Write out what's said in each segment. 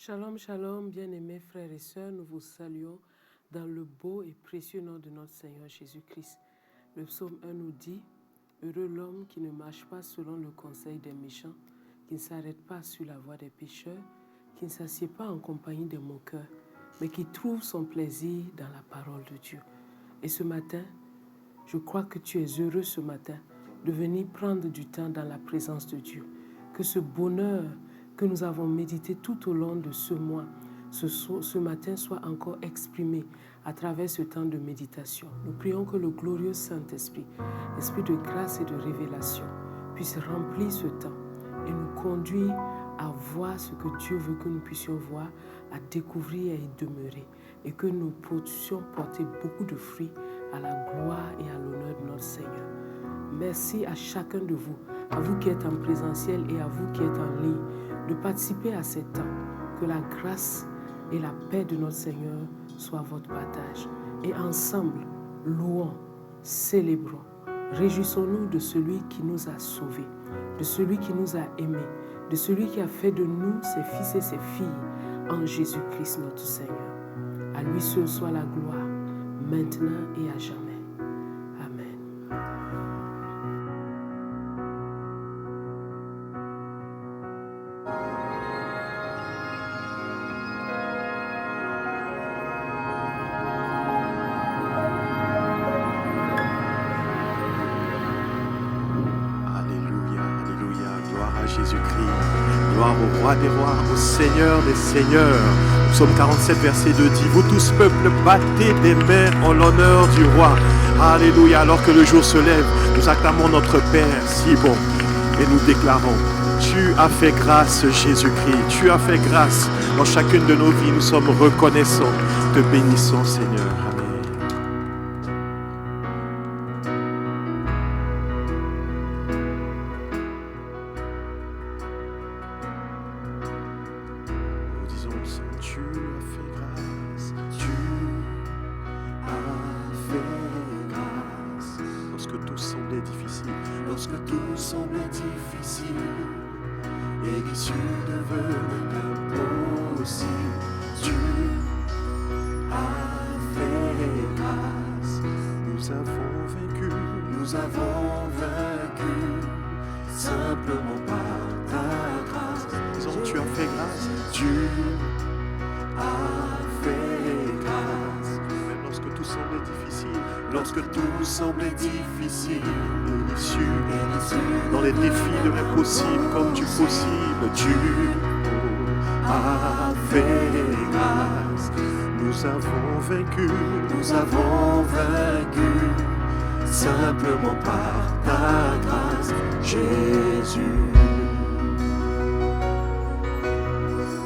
Shalom, shalom, bien-aimés frères et sœurs, nous vous saluons dans le beau et précieux nom de notre Seigneur Jésus-Christ. Le psaume 1 nous dit « Heureux l'homme qui ne marche pas selon le conseil des méchants, qui ne s'arrête pas sur la voie des pécheurs, qui ne s'assied pas en compagnie des moqueurs, mais qui trouve son plaisir dans la parole de Dieu. » Et ce matin, je crois que tu es heureux ce matin de venir prendre du temps dans la présence de Dieu. Que ce bonheur que nous avons médité tout au long de ce mois, ce matin soit encore exprimé à travers ce temps de méditation. Nous prions que le glorieux Saint-Esprit, Esprit de grâce et de révélation, puisse remplir ce temps et nous conduire à voir ce que Dieu veut que nous puissions voir, à découvrir et y demeurer, et que nous puissions porter beaucoup de fruits à la gloire et à l'honneur de notre Seigneur. Merci à chacun de vous, à vous qui êtes en présentiel et à vous qui êtes en ligne, de participer à ces temps. Que la grâce et la paix de notre Seigneur soient votre partage. Et ensemble, louons, célébrons, réjouissons-nous de celui qui nous a sauvés, de celui qui nous a aimés, de celui qui a fait de nous ses fils et ses filles en Jésus-Christ notre Seigneur. À lui seul soit la gloire, maintenant et à jamais. Jésus-Christ, gloire au roi des rois, au Seigneur des seigneurs. Psaume 47, verset 2 dit: vous tous peuples, battez des mains en l'honneur du roi. Alléluia. Alors que le jour se lève, nous acclamons notre Père si bon et nous déclarons: tu as fait grâce, Jésus-Christ, tu as fait grâce dans chacune de nos vies. Nous sommes reconnaissants, te bénissons, Seigneur. Dans les défis de l'impossible comme du possible, tu as fait grâce. Nous avons vaincu, simplement par ta grâce, Jésus.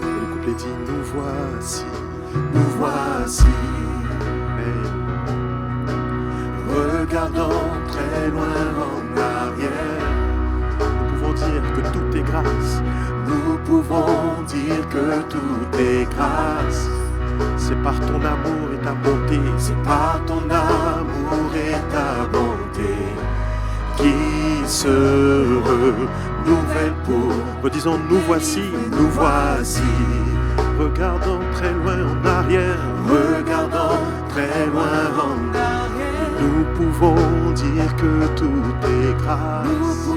Et le couplet dit: nous voici. Regardons très loin en arrière, nous pouvons dire que tout est grâce. Nous pouvons dire que tout est grâce. C'est par ton amour et ta bonté, c'est par ton amour et ta bonté qui se renouvelle pour. Redisons: nous voici. Regardons très loin en arrière, nous pouvons dire que tout est grâce.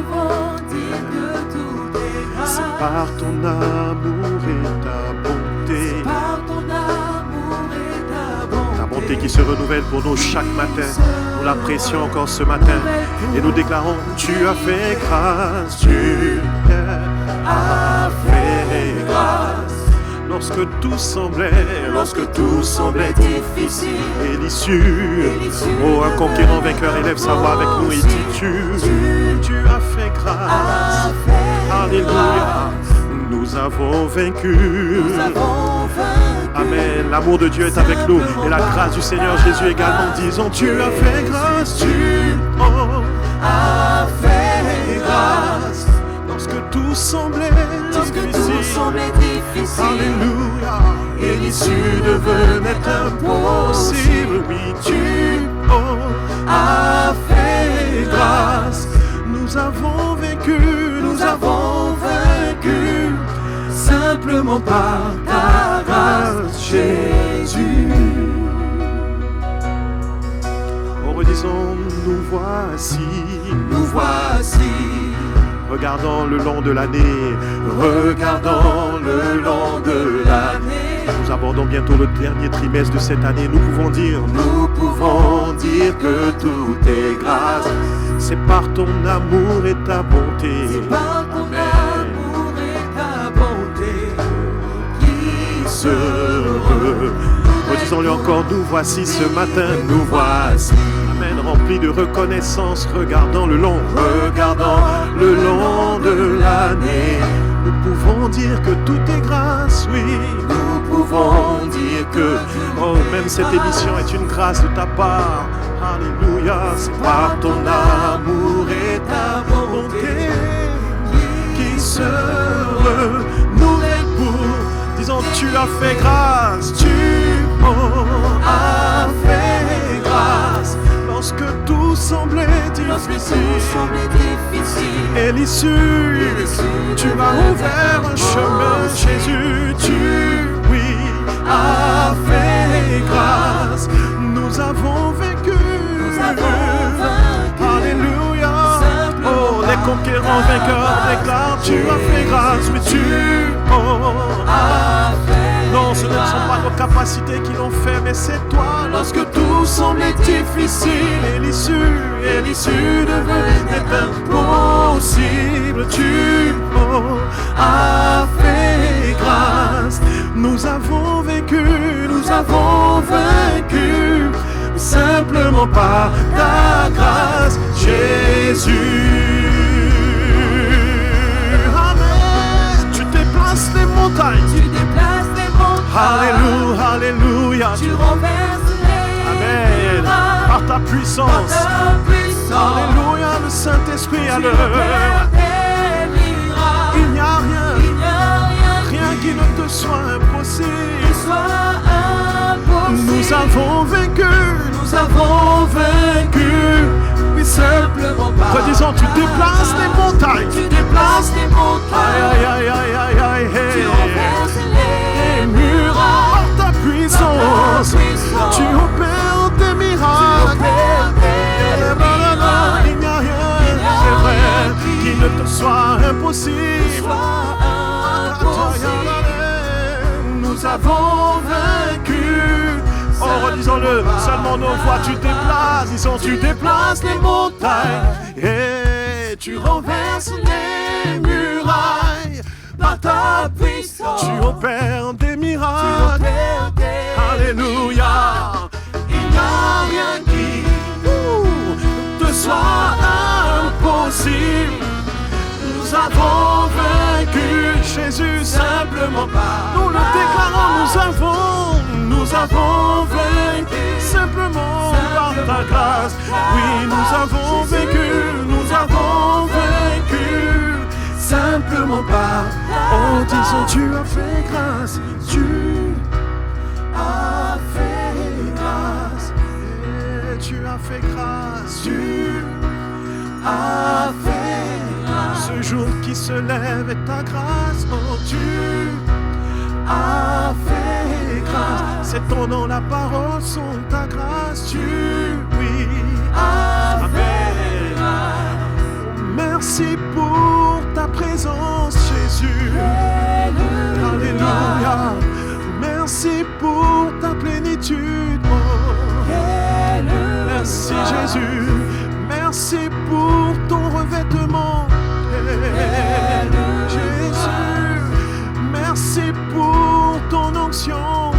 C'est par ton amour et ta bonté. Ta bonté qui se renouvelle pour nous chaque matin. Nous l'apprécions encore ce matin. Et nous déclarons: tu as fait grâce. Tu as fait grâce. Lorsque tout semblait difficile et l'issue, oh, un conquérant vainqueur élève sa voix avec nous et dit: tu as fait grâce. Alléluia. Nous avons vaincu. Amen. L'amour de Dieu est avec nous et la grâce du Seigneur Jésus également. Disons: tu as fait grâce. Tu as fait grâce. Lorsque tout semblait difficile, alléluia, et l'issue devenait impossible. Oui, tu as fait grâce. Nous avons vaincu, simplement par ta grâce, Jésus. Oh, redisons, nous voici, nous voici. Regardant le long de l'année, regardant le long de l'année. Nous abordons bientôt le dernier trimestre de cette année. Nous pouvons dire que tout est grâce. C'est par ton amour et ta bonté. C'est par ton amour et ta bonté qui se heureux. Redisons-le encore, nous voici ce matin, nous voici. Amen, remplis de reconnaissance, regardant le long de l'année. Nous pouvons dire que tout est grâce, oui. Nous pouvons dire que, oh, même cette émission est une grâce de ta part. Alléluia, c'est par ton amour et ta bonté qui se nous pour. Disons, tu as fait grâce, tu as fait grâce. Lorsque tout semblait difficile, et l'issue, tu m'as ouvert un chemin, Jésus, tu, oui, as fait grâce. Nous avons vécu, alléluia. Oh, les conquérants vainqueurs déclarent, tu as fait grâce, mais tu as fait. Non, ce ne sont pas nos capacités qui l'ont fait, mais c'est toi. Lorsque tout semblait difficile et l'issue devenait impossible, tu as fait grâce. Nous avons vécu, nous avons vaincu, simplement par ta grâce, Jésus. Amen. Tu déplaces les montagnes. Alléluia, alléluia. Tu renverses les Amen. miracles. Par ta puissance. Alléluia, le Saint-Esprit à l'heure. Il n'y a rien qui ne te soit impossible. Nous avons vaincu, oui, simplement par. Redisons, tu déplaces les montagnes. Aïe, aïe, aïe, aïe, aïe, aïe. Tu renverses les miracles. Par ta puissance, tu opères des miracles. Il n'y a rien, c'est vrai, qui ne te soit impossible. Nous avons vaincu. Oh, redisons-le, seulement nos voix tu déplaces. Disons, tu déplaces les montagnes. Et tu renverses les murailles. Par ta puissance, tu opères des miracles. Alléluia. Il n'y a rien qui te soit impossible. Nous avons vaincu Jésus simplement par. Nous le déclarons, nous avons vaincu simplement par ta grâce. Oui, nous avons vaincu simplement par. Oh, disons, tu as fait grâce, tu as fait grâce, et tu as fait grâce, tu as fait grâce. Ce jour qui se lève est ta grâce, oh, tu as fait grâce. C'est ton nom, la parole sont ta grâce, tu, oui, as fait grâce. Merci pour ta présence, Jésus. Alléluia. Merci pour ta plénitude. Oh. Merci, Jésus. Merci pour ton revêtement. Jésus. Merci pour ton onction.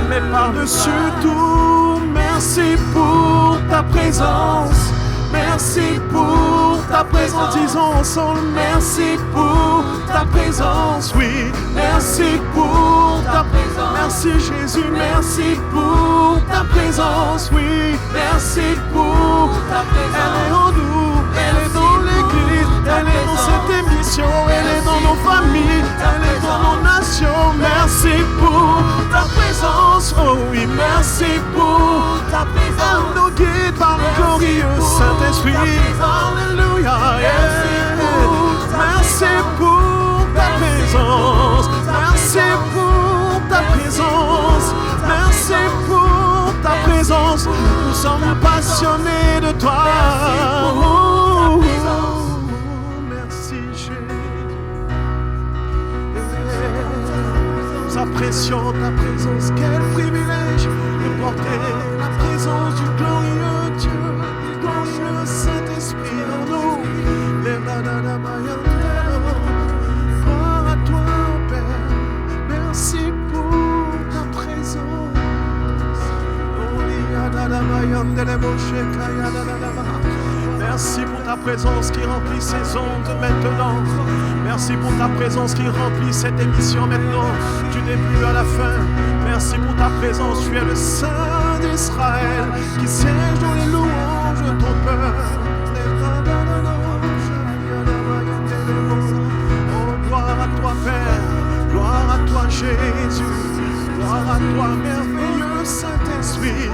Mais par-dessus tout, merci pour ta présence. Merci pour ta présence, disons ensemble, merci pour ta présence, oui, merci pour ta présence, merci Jésus, merci pour ta présence, oui, merci pour ta présence, elle est en nous, elle est dans l'église, elle est dans cette émission, elle est dans nos familles, elle est dans nos nations, merci pour ta présence, oh oui, merci pour ta présence, elle nous guide par le glorieux Saint-Esprit. Alléluia, merci pour ta présence. présence. Nous sommes passionnés de toi. Merci Jésus. Nous apprécions ta présence. Quel privilège de porter la présence du glorieux Dieu, du glorieux Saint-Esprit en nous. Gloire à toi, Père. Merci pour ta présence. Merci pour ta présence qui remplit ces ondes maintenant. Merci pour ta présence qui remplit cette émission maintenant, du début à la fin. Merci pour ta présence, tu es le Saint d'Israël qui siège dans les louanges de ton peuple. Oh, gloire à toi, Père, gloire à toi, Jésus, gloire à toi, merveilleux Saint-Esprit.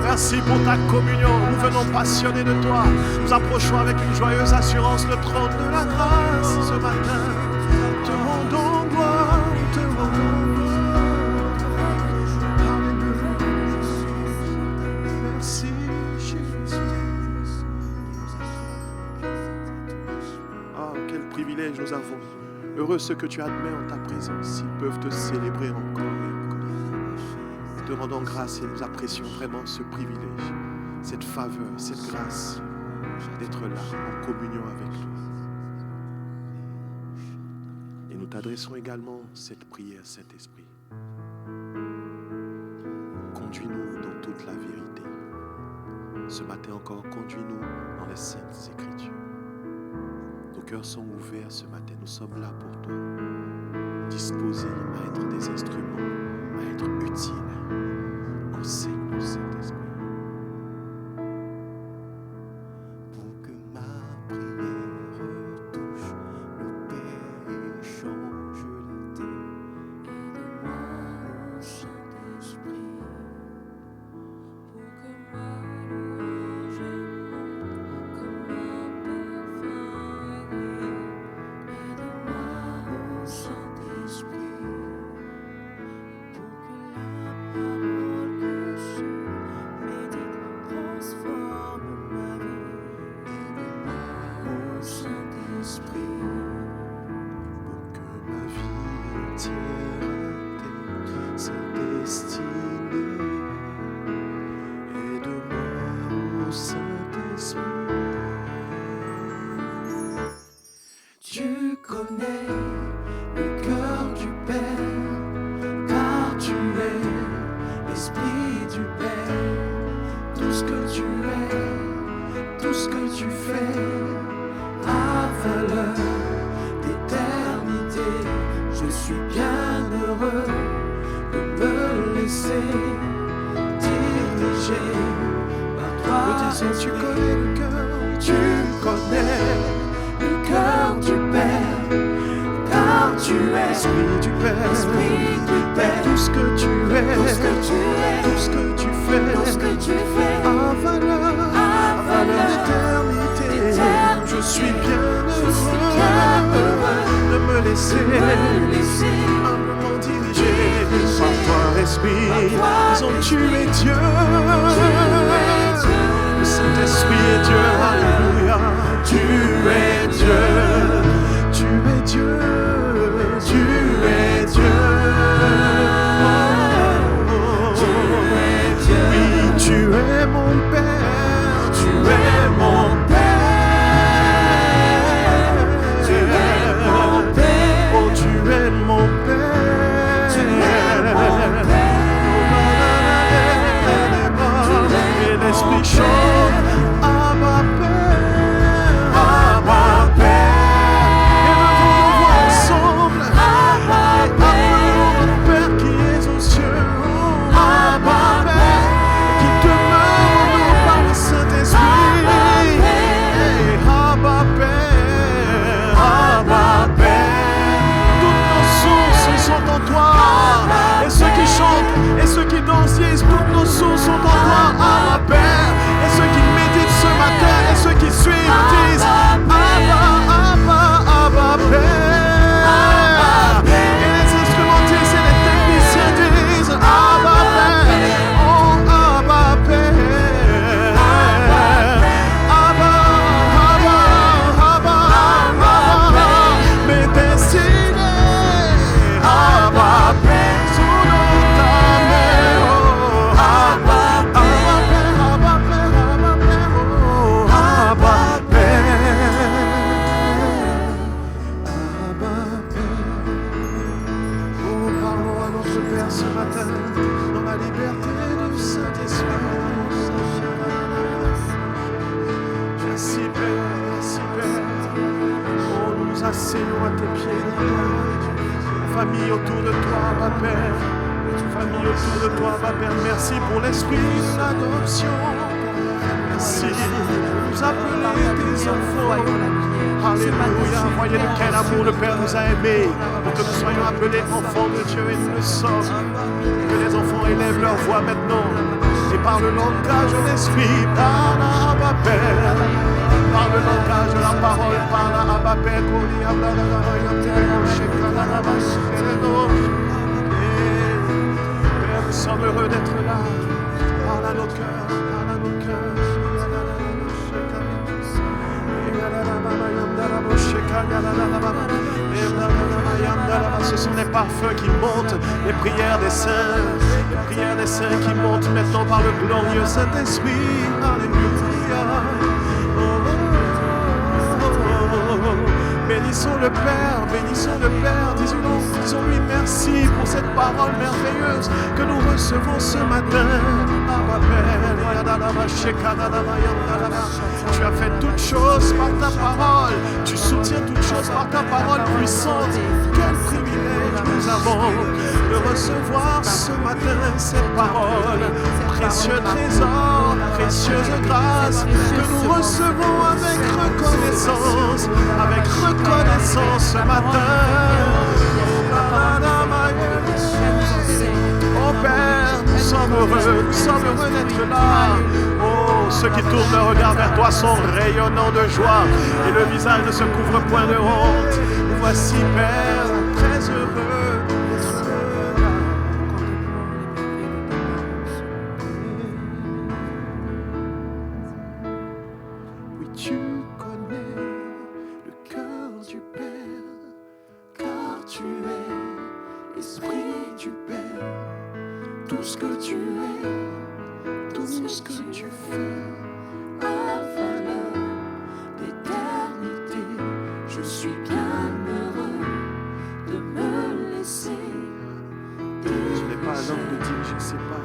Merci pour ta communion. Nous venons passionnés de toi. Nous approchons avec une joyeuse assurance le trône de la grâce ce matin. Te rendons gloire, te rendons gloire. Alléluia. Merci Jésus. Oh, quel privilège nous avons. Heureux ceux que tu admets en ta présence. Ils peuvent te célébrer encore et encore. Nous te rendons grâce et nous apprécions vraiment ce privilège, cette faveur, cette grâce d'être là en communion avec toi. Et nous t'adressons également cette prière, Saint-Esprit. Conduis-nous dans toute la vérité. Ce matin encore, conduis-nous dans les saintes Écritures. Nos cœurs sont ouverts ce matin, nous sommes là pour toi, disposés à être des instruments, à être utiles. Enseigne-nous, Saint-Esprit. Pour que ma prière touche le Père et change la terre. Aide-moi, ô Saint-Esprit, pour que ma louange monte comme un parfum agréable. Aide-moi, ô Saint-Esprit, pour que la parole que je médite transforme ma vie. Aide-moi, ô Saint-Esprit. Pour que ma vie entière atteigne sa destinée. Aide-moi, ô Saint-Esprit. Tu connais le cœur du Père, car tu es l'Esprit du Père. Tout ce que tu es, tout ce que tu fais, a valeur d'éternité. Je suis bien heureux de me laisser diriger par toi. Tu connais le cœur, Tu connais le cœur du Père, car tu es l'Esprit du Père, l'Esprit du Père. tout ce que tu es, Tout ce que tu es, tout ce que tu fais, tout ce que tu fais, a valeur d'éternité. Je suis bien heureux de me laisser humblement diriger par toi, Esprit. Disons, tu es Dieu. Le Saint-Esprit est Dieu. Alléluia. Tu es Dieu. Tu es Dieu. Tu es Dieu. Oui, tu es mon Père. Tu es mon Père. Tu es mon Père. Oh, tu es mon Père. Tu es mon Père. Et l'Esprit chante. merci Père. Oh, nous nous asseyons à tes pieds, famille autour de toi, ma Père. Famille autour de toi, ma Père. Merci pour l'esprit de l'adoption. Merci de nous appeler tes enfants. Alléluia. Voyez de quel amour le Père nous a aimés pour que nous soyons appelés enfants de Dieu et nous le sommes. Que les enfants élèvent leur voix maintenant et par le langage de l'esprit, par la Abba Père, par le langage de la parole, par la Abba Père. Père, nous sommes heureux d'être là. Parle à nos cœurs, parle à nos cœurs. Ce sont les parfums qui montent, les prières des saints qui montent maintenant par le glorieux Saint-Esprit. Alléluia. Bénissons le Père, disons-lui merci pour cette parole merveilleuse que nous recevons ce matin. Tu as fait toutes choses par ta parole, tu soutiens toutes choses par ta parole puissante. Quel privilège nous avons de recevoir ce matin cette parole, précieux trésor, précieuse grâce que nous recevons avec reconnaissance ce matin. Oh Père, nous sommes heureux d'être là. Oh, ceux qui tournent le regard vers toi sont rayonnants de joie et le visage ne se couvre point de honte. Nous voici, Père, très heureux d'être là. Oui, tu connais le cœur du Père, car tu es l'Esprit du Père. Tout ce que tu es, tout ce que tu fais, a valeur d'éternité. Je suis bien heureux de me laisser. Je n'ai pas la langue de dire, je ne sais pas.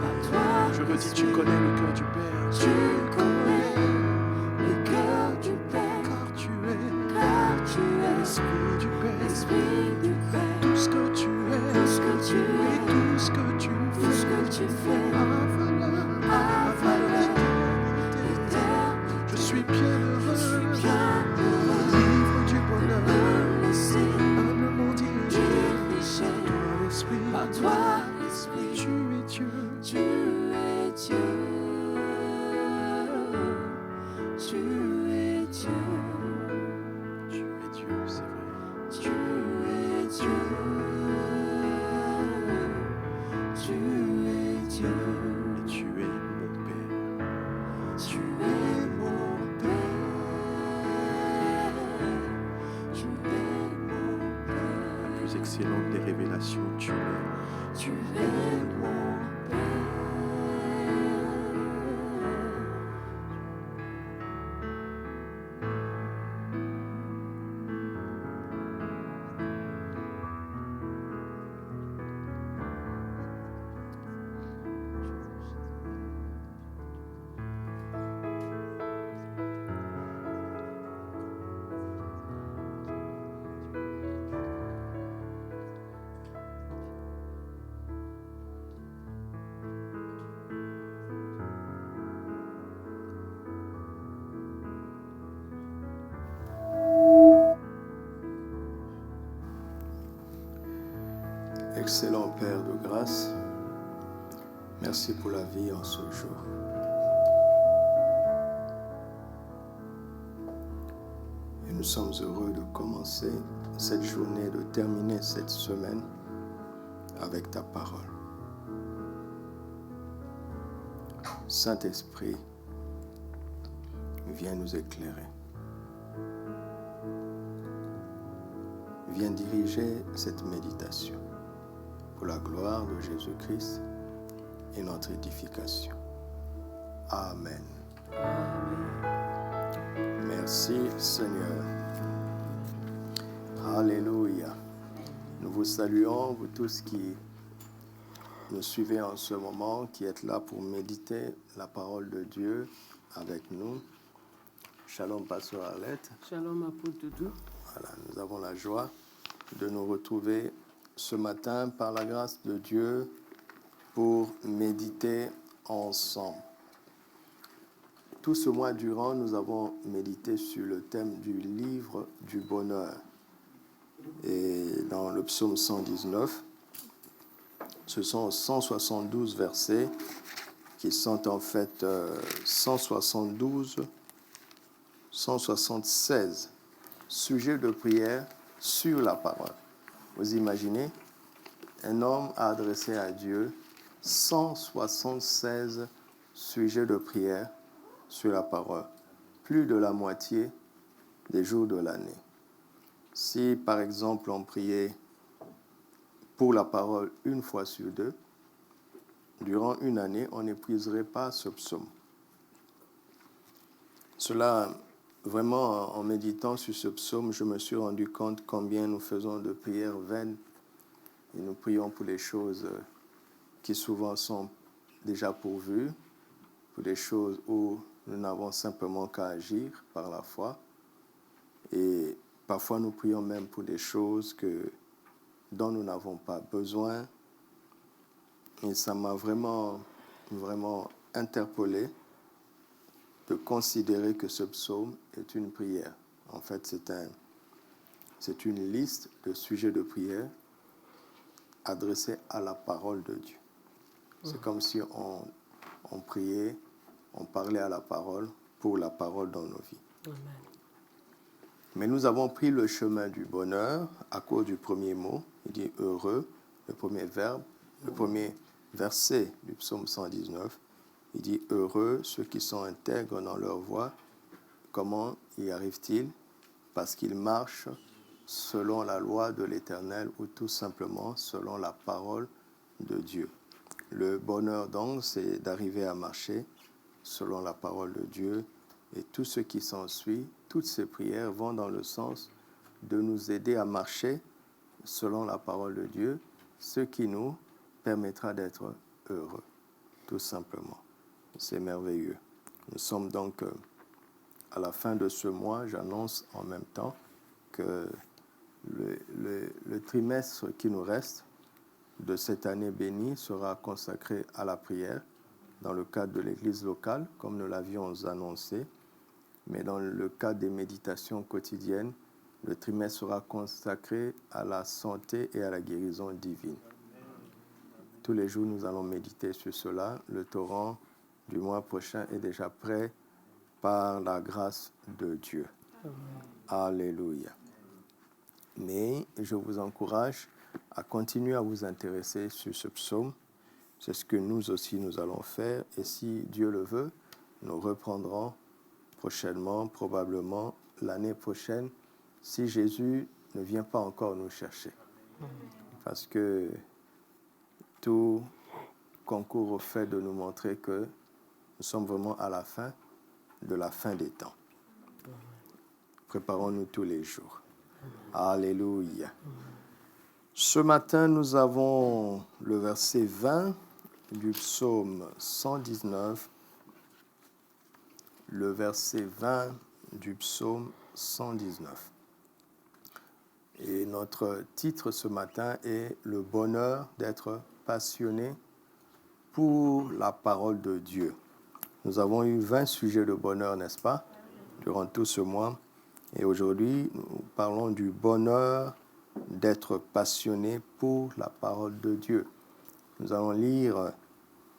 Je me dis, tu connais le cœur du Père. Tu connais le cœur du Père, Car tu es l'Esprit du Père. l'Esprit du Père. Tout ce que tu es, Tout ce que tu et es, tout ce que tu tout ce que tu fais, a valeur éternité. Je suis bien heureux, Bien heureux vivre du de bonheur, me laisser humblement dirigé diriger par l'Esprit. par toi, l'Esprit. Tu es Dieu, Tu es Dieu. Tu es Dieu. tu es Dieu, c'est vrai. Tu es Dieu. Tu es Dieu. Et tu es mon Père. Tu es mon Père. Tu es mon La Père. plus excellente des révélations, tu es. Tu es mon Père. Excellent Père de grâce, merci pour la vie en ce jour. Et nous sommes heureux de commencer cette journée, de terminer cette semaine avec ta parole. Saint-Esprit, viens nous éclairer. Viens diriger cette méditation pour la gloire de Jésus-Christ et notre édification. Amen. Merci Seigneur. Alléluia. Nous vous saluons, vous tous qui nous suivez en ce moment, qui êtes là pour méditer la parole de Dieu avec nous. Shalom, Pasteur Arlette. Shalom, apôtre Doudou. Voilà, nous avons la joie de nous retrouver ce matin par la grâce de Dieu pour méditer ensemble. Tout ce mois durant, nous avons médité sur le thème du livre du bonheur. Et dans le psaume 119, ce sont 172 versets qui sont en fait 176 sujets de prière sur la parole. Vous imaginez, un homme a adressé à Dieu 176 sujets de prière sur la parole, plus de la moitié des jours de l'année. Si, par exemple, on priait pour la parole une fois sur deux, durant une année, on n'épuiserait pas ce psaume. Cela, vraiment, en méditant sur ce psaume, je me suis rendu compte combien nous faisons de prières vaines et nous prions pour les choses qui souvent sont déjà pourvues, pour des choses où nous n'avons simplement qu'à agir par la foi. Et parfois, nous prions même pour des choses dont nous n'avons pas besoin. Et ça m'a vraiment interpellé de considérer que ce psaume est une prière. En fait, c'est une liste de sujets de prière adressés à la parole de Dieu. C'est comme si on priait, on parlait à la parole pour la parole dans nos vies. Amen. Mais nous avons pris le chemin du bonheur à cause du premier mot. Il dit « heureux », le premier verbe, le premier verset du psaume 119. Il dit « heureux ceux qui sont intègres dans leur voie ». Comment y arrivent-ils? Parce qu'ils marchent selon la loi de l'Éternel ou tout simplement selon la parole de Dieu. Le bonheur donc, c'est d'arriver à marcher selon la parole de Dieu. Et tout ce qui s'ensuit, toutes ces prières vont dans le sens de nous aider à marcher selon la parole de Dieu, ce qui nous permettra d'être heureux, tout simplement. C'est merveilleux. Nous sommes donc à la fin de ce mois. J'annonce en même temps que le trimestre qui nous reste de cette année bénie sera consacré à la prière dans le cadre de l'église locale, comme nous l'avions annoncé. Mais dans le cadre des méditations quotidiennes, le trimestre sera consacré à la santé et à la guérison divine. Tous les jours, nous allons méditer sur cela. Le torrent du mois prochain est déjà prêt par la grâce de Dieu. Amen. Alléluia. Mais je vous encourage à continuer à vous intéresser sur ce psaume. C'est ce que nous aussi nous allons faire. Et si Dieu le veut, nous reprendrons prochainement, probablement l'année prochaine, si Jésus ne vient pas encore nous chercher. Parce que tout concourt au fait de nous montrer que nous sommes vraiment à la fin de la fin des temps. Préparons-nous tous les jours. Alléluia. Ce matin, nous avons le verset 20 du psaume 119. Le verset 20 du psaume 119. Et notre titre ce matin est « Le bonheur d'être passionné pour la parole de Dieu ». Nous avons eu 20 sujets de bonheur, n'est-ce pas, durant tout ce mois. Et aujourd'hui, nous parlons du bonheur d'être passionné pour la parole de Dieu. Nous allons lire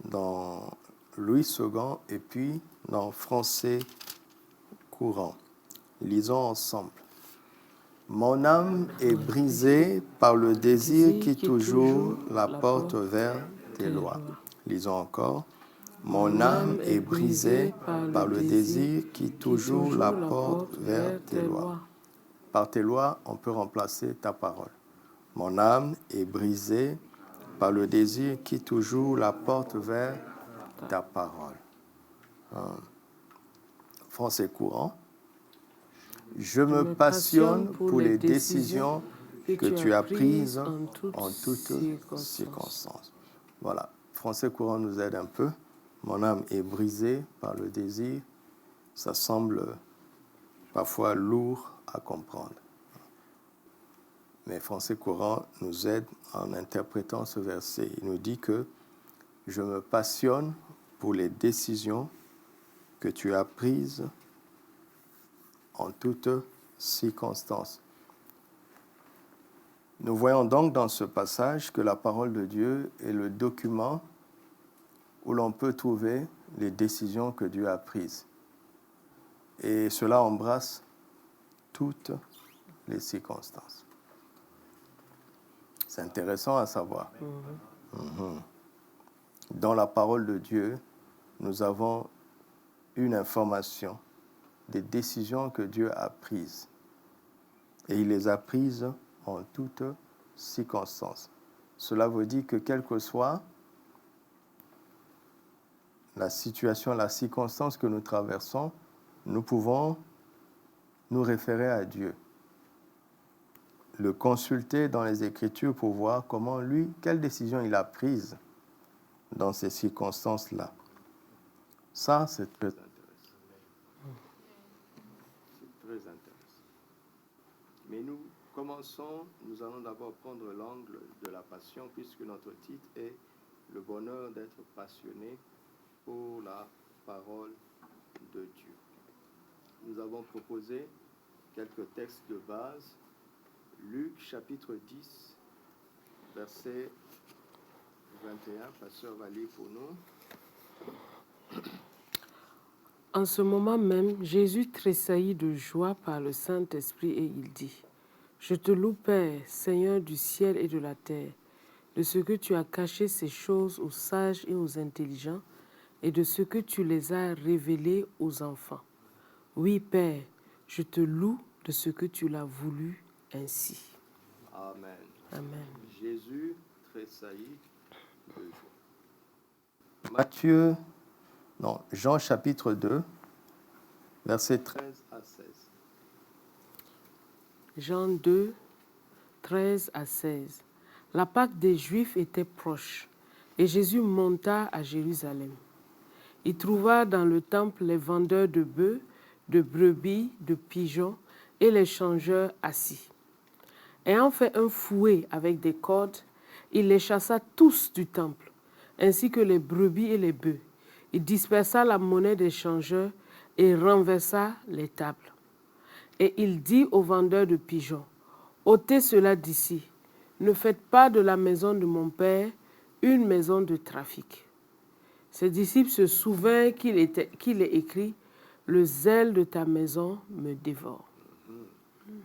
dans Louis II et puis dans Français courant. Lisons ensemble. Mon âme est brisée par le désir qui toujours la porte vers tes lois. Lisons encore. Mon âme est brisée par le désir qui toujours la porte vers tes lois. Par tes lois, on peut remplacer ta parole. Mon âme est brisée par le désir qui toujours la porte vers ta parole. Français courant. Je me passionne pour les décisions que tu as prises en toutes circonstances. Voilà, Français courant nous aide un peu. Mon âme est brisée par le désir. Ça semble parfois lourd à comprendre. Mais Français courant nous aide en interprétant ce verset. Il nous dit que je me passionne pour les décisions que tu as prises en toutes circonstances. Nous voyons donc dans ce passage que la parole de Dieu est le document où l'on peut trouver les décisions que Dieu a prises. Et cela embrasse toutes les circonstances. C'est intéressant à savoir. Dans la parole de Dieu, nous avons une information des décisions que Dieu a prises. Et il les a prises en toutes circonstances. Cela veut dire que quelle que soit la situation, la circonstance que nous traversons, nous pouvons nous référer à Dieu, le consulter dans les Écritures pour voir comment lui, quelle décision il a prise dans ces circonstances-là. Ça, c'est très intéressant. C'est très intéressant. Mais nous commençons, nous allons d'abord prendre l'angle de la passion, puisque notre titre est « Le bonheur d'être passionné pour la parole de Dieu ». Nous avons proposé quelques textes de base. Luc, chapitre 10, verset 21. Pasteur va lire pour nous. En ce moment même, Jésus tressaillit de joie par le Saint-Esprit et il dit, « Je te loue, Père, Seigneur du ciel et de la terre, de ce que tu as caché ces choses aux sages et aux intelligents et de ce que tu les as révélées aux enfants. Oui, Père, je te loue de ce que tu l'as voulu ainsi. » Amen. Amen. Jésus tressaillit de joie. Jean chapitre 2, versets 13 à 16. Jean 2, 13 à 16. La Pâque des Juifs était proche et Jésus monta à Jérusalem. Il trouva dans le temple les vendeurs de bœufs, de brebis, de pigeons et les changeurs assis. Ayant fait un fouet avec des cordes, il les chassa tous du temple, ainsi que les brebis et les bœufs. Il dispersa la monnaie des changeurs et renversa les tables. Et il dit aux vendeurs de pigeons, « ôtez cela d'ici, ne faites pas de la maison de mon Père une maison de trafic. » Ses disciples se souvinrent qu'il est écrit, « Le zèle de ta maison me dévore. »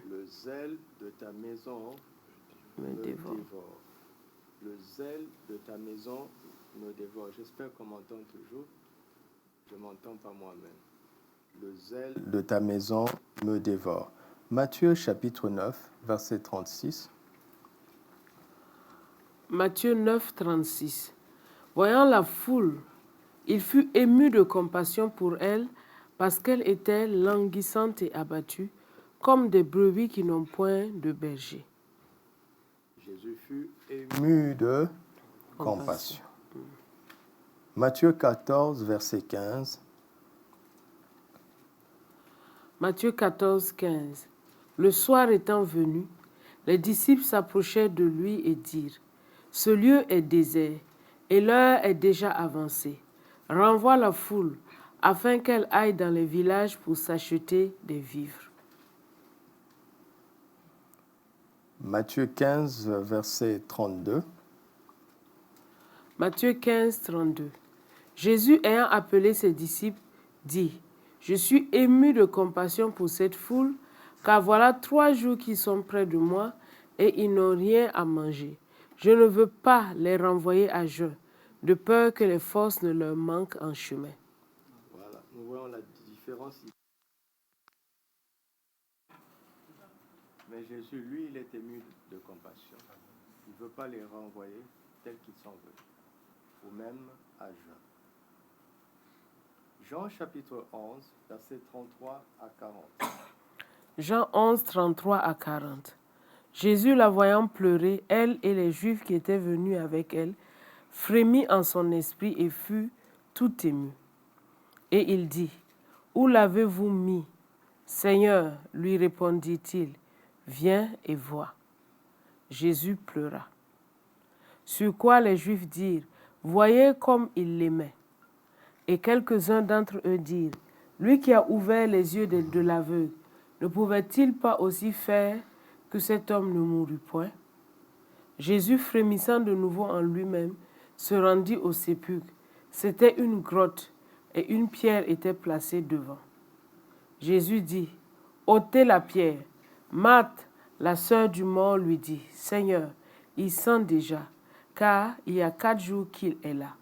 Le zèle de ta maison me dévore. Le zèle de ta maison me dévore. J'espère qu'on m'entend toujours. Je ne m'entends pas moi-même. Le zèle de ta maison me dévore. Matthieu chapitre 9, verset 36. Matthieu 9, 36. Voyant la foule, il fut ému de compassion pour elle parce qu'elle était languissante et abattue, comme des brebis qui n'ont point de berger. Jésus fut ému de compassion. Matthieu 14, verset 15. Matthieu 14, 15. Le soir étant venu, les disciples s'approchèrent de lui et dirent, « Ce lieu est désert et l'heure est déjà avancée. Renvoie la foule afin qu'elle aille dans les villages pour s'acheter des vivres. » Matthieu 15, verset 32. Matthieu 15, 32. Jésus, ayant appelé ses disciples, dit, « Je suis ému de compassion pour cette foule, car voilà 3 jours qu'ils sont près de moi et ils n'ont rien à manger. Je ne veux pas les renvoyer à jeun, de peur que les forces ne leur manquent en chemin. » Voilà, nous voyons la différence. Mais Jésus, lui, il est ému de compassion. Il ne veut pas les renvoyer tels qu'ils sont venus, ou même à jeun. Jean chapitre 11, versets 33 à 40. Jean 11, 33 à 40. Jésus, la voyant pleurer, elle et les Juifs qui étaient venus avec elle, frémit en son esprit et fut tout ému. Et il dit, « Où l'avez-vous mis » Seigneur, lui répondit-il, viens et vois. Jésus pleura. Sur quoi les Juifs dirent, voyez comme il l'aimait. Et quelques-uns d'entre eux dirent, lui qui a ouvert les yeux de l'aveugle, ne pouvait-il pas aussi faire que cet homme ne mourût point? Jésus, frémissant de nouveau en lui-même, se rendit au sépulcre. C'était une grotte et une pierre était placée devant. Jésus dit, ôtez la pierre. Marthe, la sœur du mort, lui dit, Seigneur, il sent déjà, car il y a 4 jours qu'il est là.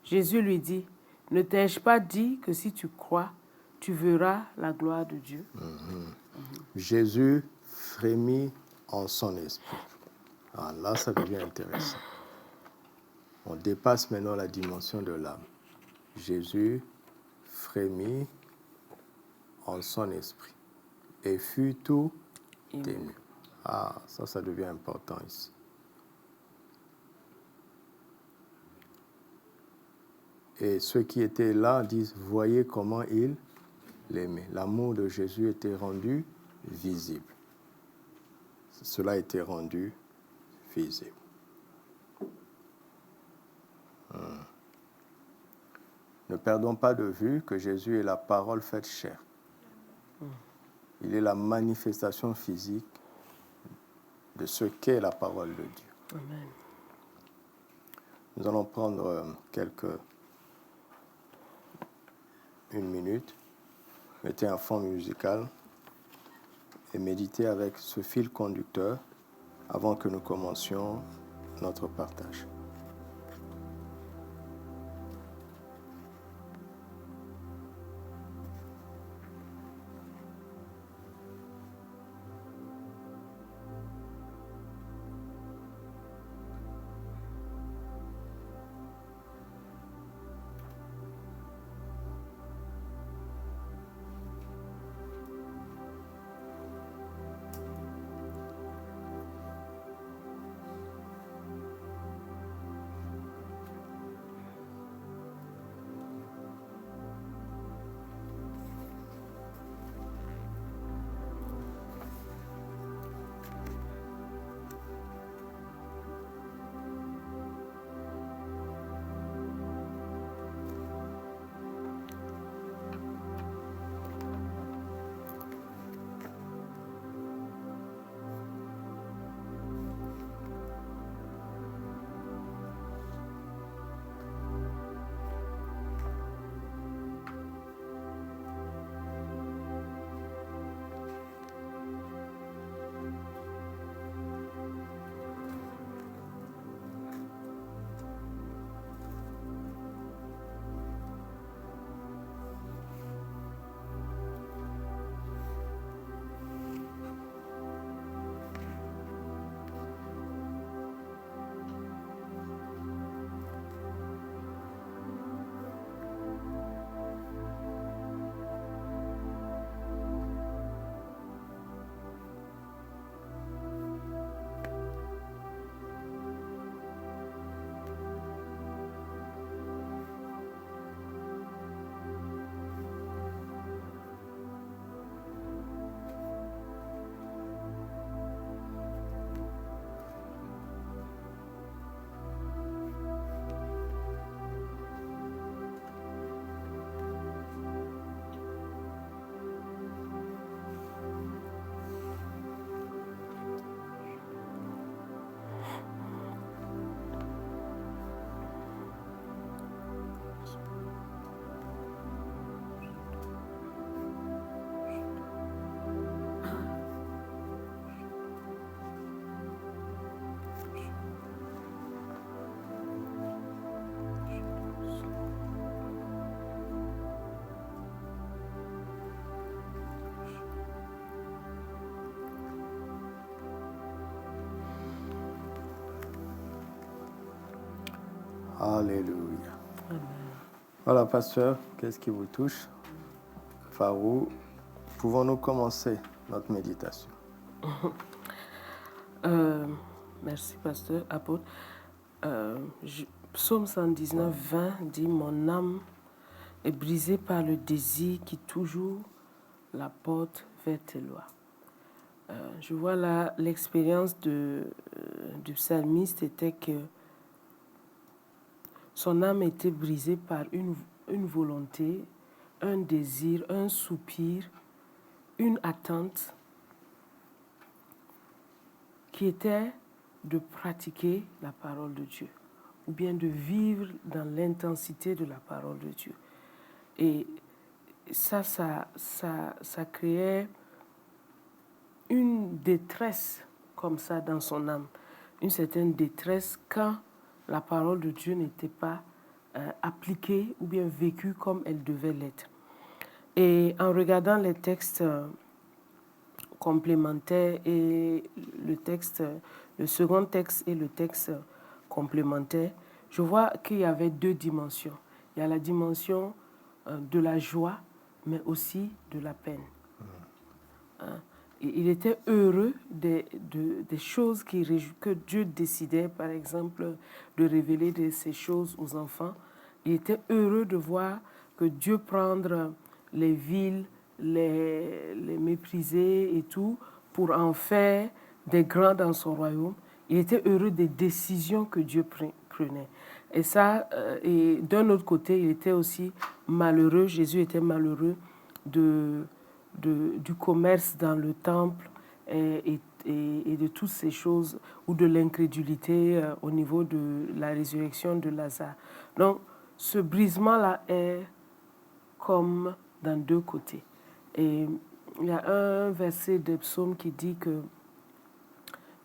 Jésus lui dit, ne t'ai-je pas dit que si tu crois, tu verras la gloire de Dieu? Jésus frémit en son esprit. Ah, là, ça devient intéressant. On dépasse maintenant la dimension de l'âme. Jésus frémit en son esprit et fut tout ému. Ah, ça devient important ici. Et ceux qui étaient là disent, voyez comment il l'aimait. L'amour de Jésus était rendu visible. Cela a été rendu visible. Ne perdons pas de vue que Jésus est la parole faite chair. Il est la manifestation physique de ce qu'est la parole de Dieu. Amen. Nous allons prendre une minute, mettez un fond musical et méditez avec ce fil conducteur avant que nous commencions notre partage. Alléluia. Amen. Voilà, pasteur, qu'est-ce qui vous touche? Farou, pouvons-nous commencer notre méditation? Merci, pasteur, apôtre. Psaume 119, 20 dit, mon âme est brisée par le désir qui toujours la porte vers tes lois. Je vois là l'expérience du psalmiste était que son âme était brisée par une volonté, un désir, un soupir, une attente qui était de pratiquer la parole de Dieu ou bien de vivre dans l'intensité de la parole de Dieu. Et ça créait une détresse comme ça dans son âme, une certaine détresse quand la parole de Dieu n'était pas appliquée ou bien vécue comme elle devait l'être. Et en regardant les textes complémentaires et le second texte et le texte complémentaire, je vois qu'il y avait deux dimensions. Il y a la dimension de la joie, mais aussi de la peine. Il était heureux des choses que Dieu décidait, par exemple, de révéler de ces choses aux enfants. Il était heureux de voir que Dieu prendre les villes, les mépriser et tout, pour en faire des grands dans son royaume. Il était heureux des décisions que Dieu prenait. Et ça, et d'un autre côté, il était aussi malheureux, Jésus était malheureux du commerce dans le temple et de toutes ces choses, ou de l'incrédulité au niveau de la résurrection de Lazare. Donc, ce brisement-là est comme dans deux côtés. Et il y a un verset de Psaume qui dit que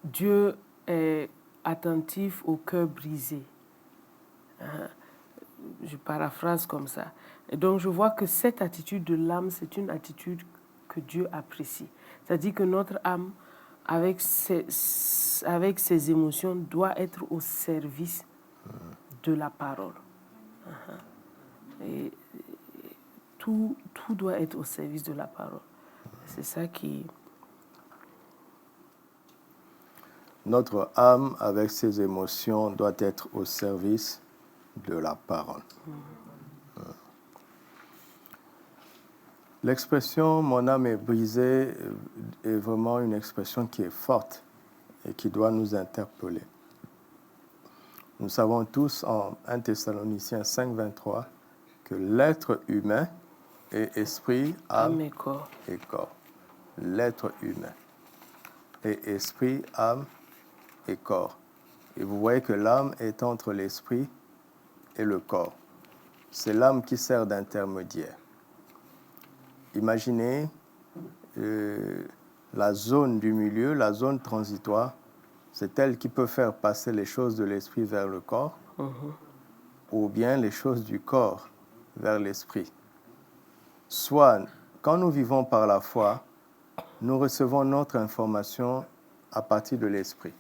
Dieu est attentif au cœur brisé. Je paraphrase comme ça. Et donc, je vois que cette attitude de l'âme, c'est une attitude que Dieu apprécie. C'est-à-dire que notre âme, avec ses émotions, doit être au service de la parole. Et tout doit être au service de la parole. C'est ça qui... Notre âme, avec ses émotions, doit être au service de la parole. L'expression « mon âme est brisée » est vraiment une expression qui est forte et qui doit nous interpeller. Nous savons tous en 1 Thessaloniciens 5, 23 que l'être humain est esprit, âme et corps. L'être humain est esprit, âme et corps. Et vous voyez que l'âme est entre l'esprit et le corps. C'est l'âme qui sert d'intermédiaire. Imaginez la zone du milieu, la zone transitoire, c'est elle qui peut faire passer les choses de l'esprit vers le corps, ou bien les choses du corps vers l'esprit. Soit, quand nous vivons par la foi, nous recevons notre information à partir de l'esprit.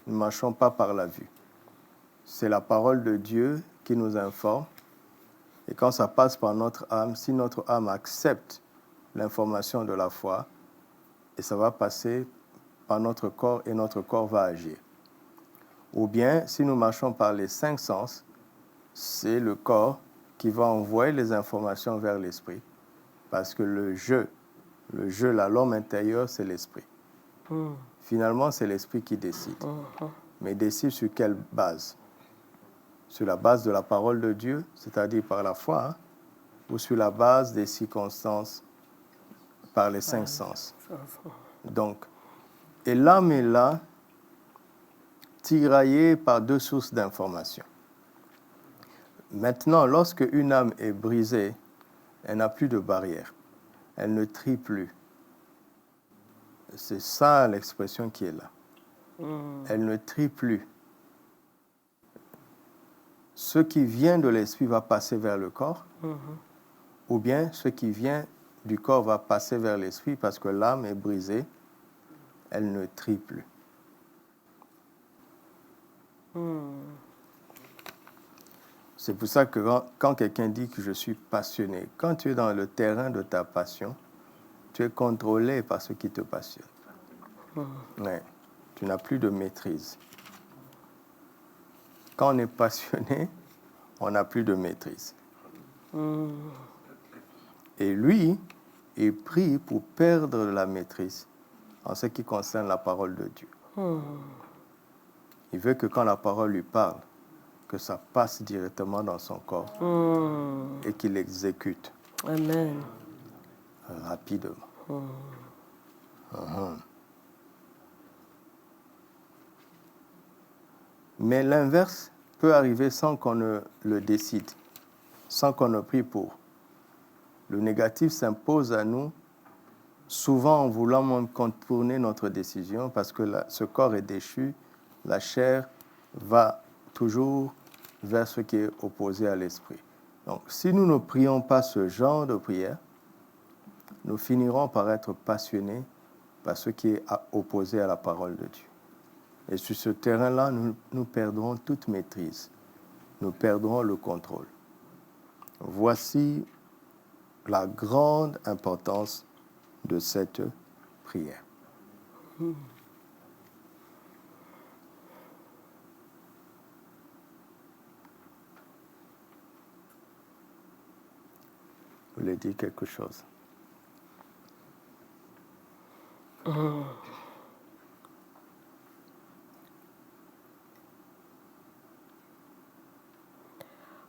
Nous ne marchons pas par la vue. C'est la parole de Dieu qui nous informe. Et quand ça passe par notre âme, si notre âme accepte l'information de la foi, et ça va passer par notre corps et notre corps va agir. Ou bien, si nous marchons par les 5 sens, c'est le corps qui va envoyer les informations vers l'esprit. Parce que le jeu, l'homme intérieur, c'est l'esprit. Finalement, c'est l'esprit qui décide. Mais décide sur quelle base? Sur la base de la parole de Dieu, c'est-à-dire par la foi, ou sur la base des circonstances par les 5 sens. Donc, et l'âme est là, tiraillée par 2 sources d'information. Maintenant, lorsque une âme est brisée, elle n'a plus de barrière. Elle ne trie plus. C'est ça l'expression qui est là. Elle ne trie plus. Ce qui vient de l'esprit va passer vers le corps, ou bien ce qui vient du corps va passer vers l'esprit parce que l'âme est brisée, elle ne trie plus. C'est pour ça que quand quelqu'un dit que je suis passionné, quand tu es dans le terrain de ta passion, tu es contrôlé par ce qui te passionne. Ouais, tu n'as plus de maîtrise. Quand on est passionné, on n'a plus de maîtrise. Et lui, il prie pour perdre la maîtrise en ce qui concerne la parole de Dieu. Il veut que quand la parole lui parle, que ça passe directement dans son corps et qu'il l'exécute. Amen. Rapidement. Mais l'inverse peut arriver sans qu'on ne le décide, sans qu'on ne prie pour. Le négatif s'impose à nous, souvent en voulant même contourner notre décision, parce que ce corps est déchu, la chair va toujours vers ce qui est opposé à l'esprit. Donc, si nous ne prions pas ce genre de prière, nous finirons par être passionnés par ce qui est opposé à la parole de Dieu. Et sur ce terrain-là, nous perdrons toute maîtrise. Nous perdrons le contrôle. Voici la grande importance de cette prière. Vous voulez dire quelque chose?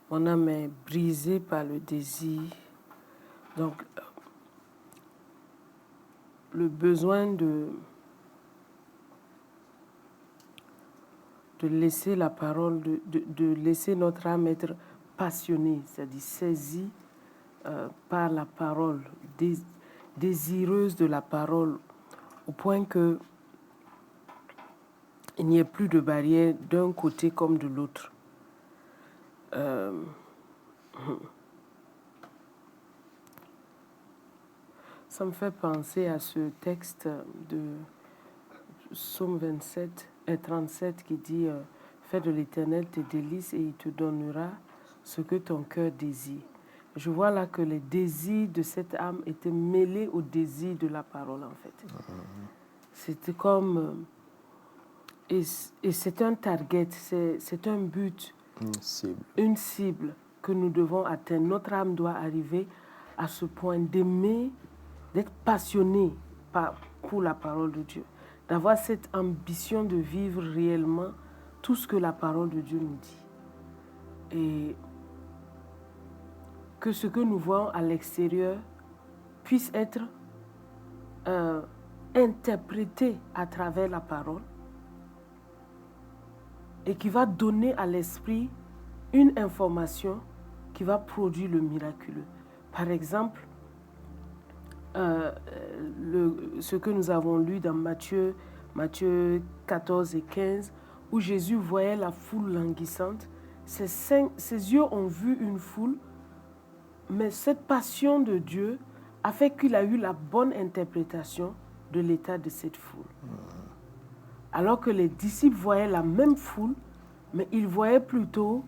Mon âme est brisée par le désir. Donc, le besoin de laisser la parole, de laisser notre âme être passionnée, c'est-à-dire saisie par la parole, désireuse de la parole, au point que il n'y ait plus de barrière d'un côté comme de l'autre. Ça me fait penser à ce texte de Psaume 37 qui dit fais de l'Éternel tes délices et il te donnera ce que ton cœur désire. Je vois là que les désirs de cette âme étaient mêlés aux désirs de la parole, en fait. C'était comme... et c'est un target, c'est un but, une cible que nous devons atteindre. Notre âme doit arriver à ce point d'aimer, d'être passionné pour la parole de Dieu, d'avoir cette ambition de vivre réellement tout ce que la parole de Dieu nous dit. Et que ce que nous voyons à l'extérieur puisse être interprété à travers la parole et qui va donner à l'esprit une information qui va produire le miraculeux. Par exemple, ce que nous avons lu dans Matthieu 14 et 15, où Jésus voyait la foule languissante. Ses yeux ont vu une foule, mais cette passion de Dieu a fait qu'il a eu la bonne interprétation de l'état de cette foule. Alors que les disciples voyaient la même foule, mais ils voyaient plutôt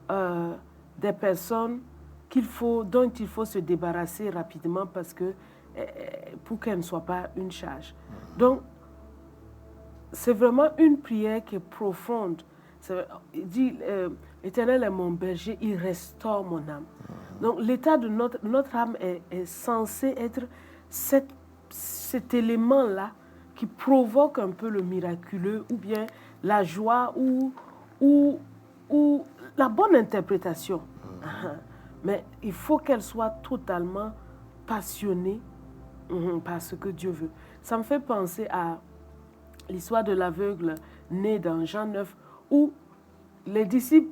des personnes dont il faut se débarrasser rapidement pour qu'elles ne soient pas une charge. Donc, c'est vraiment une prière qui est profonde. Il dit, l'Éternel est mon berger, il restaure mon âme. Donc, l'état de notre âme est censé être cet élément-là qui provoque un peu le miraculeux ou bien la joie ou la bonne interprétation. Mais il faut qu'elle soit totalement passionnée par ce que Dieu veut. Ça me fait penser à l'histoire de l'aveugle né dans Jean 9, où les disciples,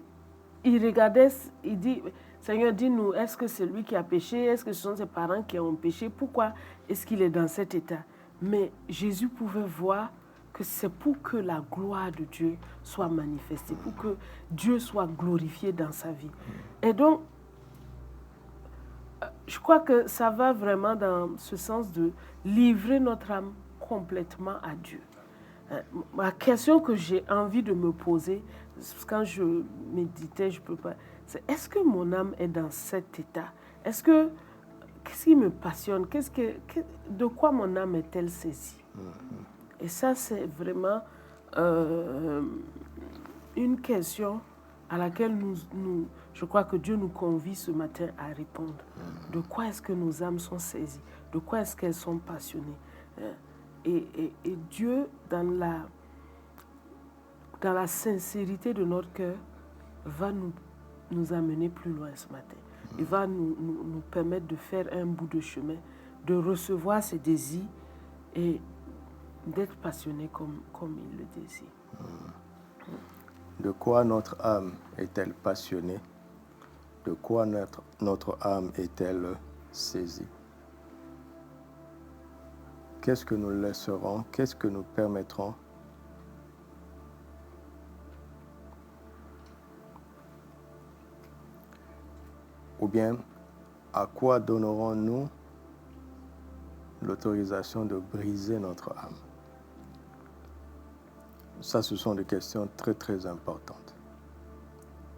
ils regardaient, ils disent, Seigneur, dis-nous, est-ce que c'est lui qui a péché? Est-ce que ce sont ses parents qui ont péché? Pourquoi est-ce qu'il est dans cet état? Mais Jésus pouvait voir que c'est pour que la gloire de Dieu soit manifestée, pour que Dieu soit glorifié dans sa vie. Et donc, je crois que ça va vraiment dans ce sens de livrer notre âme complètement à Dieu. La question que j'ai envie de me poser, quand je méditais, je peux pas, c'est est-ce que mon âme est dans cet état? Qu'est-ce qui me passionne? De quoi mon âme est-elle saisie? Et ça, c'est vraiment une question à laquelle je crois que Dieu nous convie ce matin à répondre. De quoi est-ce que nos âmes sont saisies? De quoi est-ce qu'elles sont passionnées? Et Dieu, dans la sincérité de notre cœur, va nous amener plus loin ce matin. Il va nous permettre de faire un bout de chemin, de recevoir ses désirs et d'être passionné comme il le désire. De quoi notre âme est-elle passionnée? De quoi notre âme est-elle saisie? Qu'est-ce que nous laisserons? Qu'est-ce que nous permettrons? Ou bien, à quoi donnerons-nous l'autorisation de briser notre âme? Ça, ce sont des questions très, très importantes.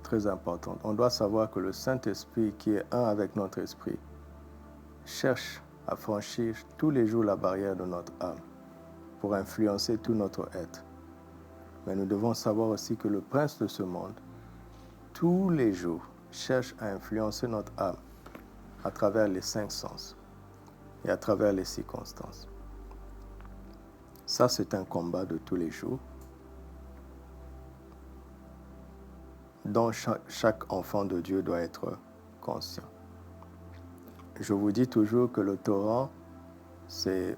Très importantes. On doit savoir que le Saint-Esprit, qui est un avec notre esprit, cherche à franchir tous les jours la barrière de notre âme pour influencer tout notre être. Mais nous devons savoir aussi que le prince de ce monde, tous les jours, cherche à influencer notre âme à travers les 5 sens et à travers les circonstances. Ça, c'est un combat de tous les jours dont chaque enfant de Dieu doit être conscient. Je vous dis toujours que le Torah, c'est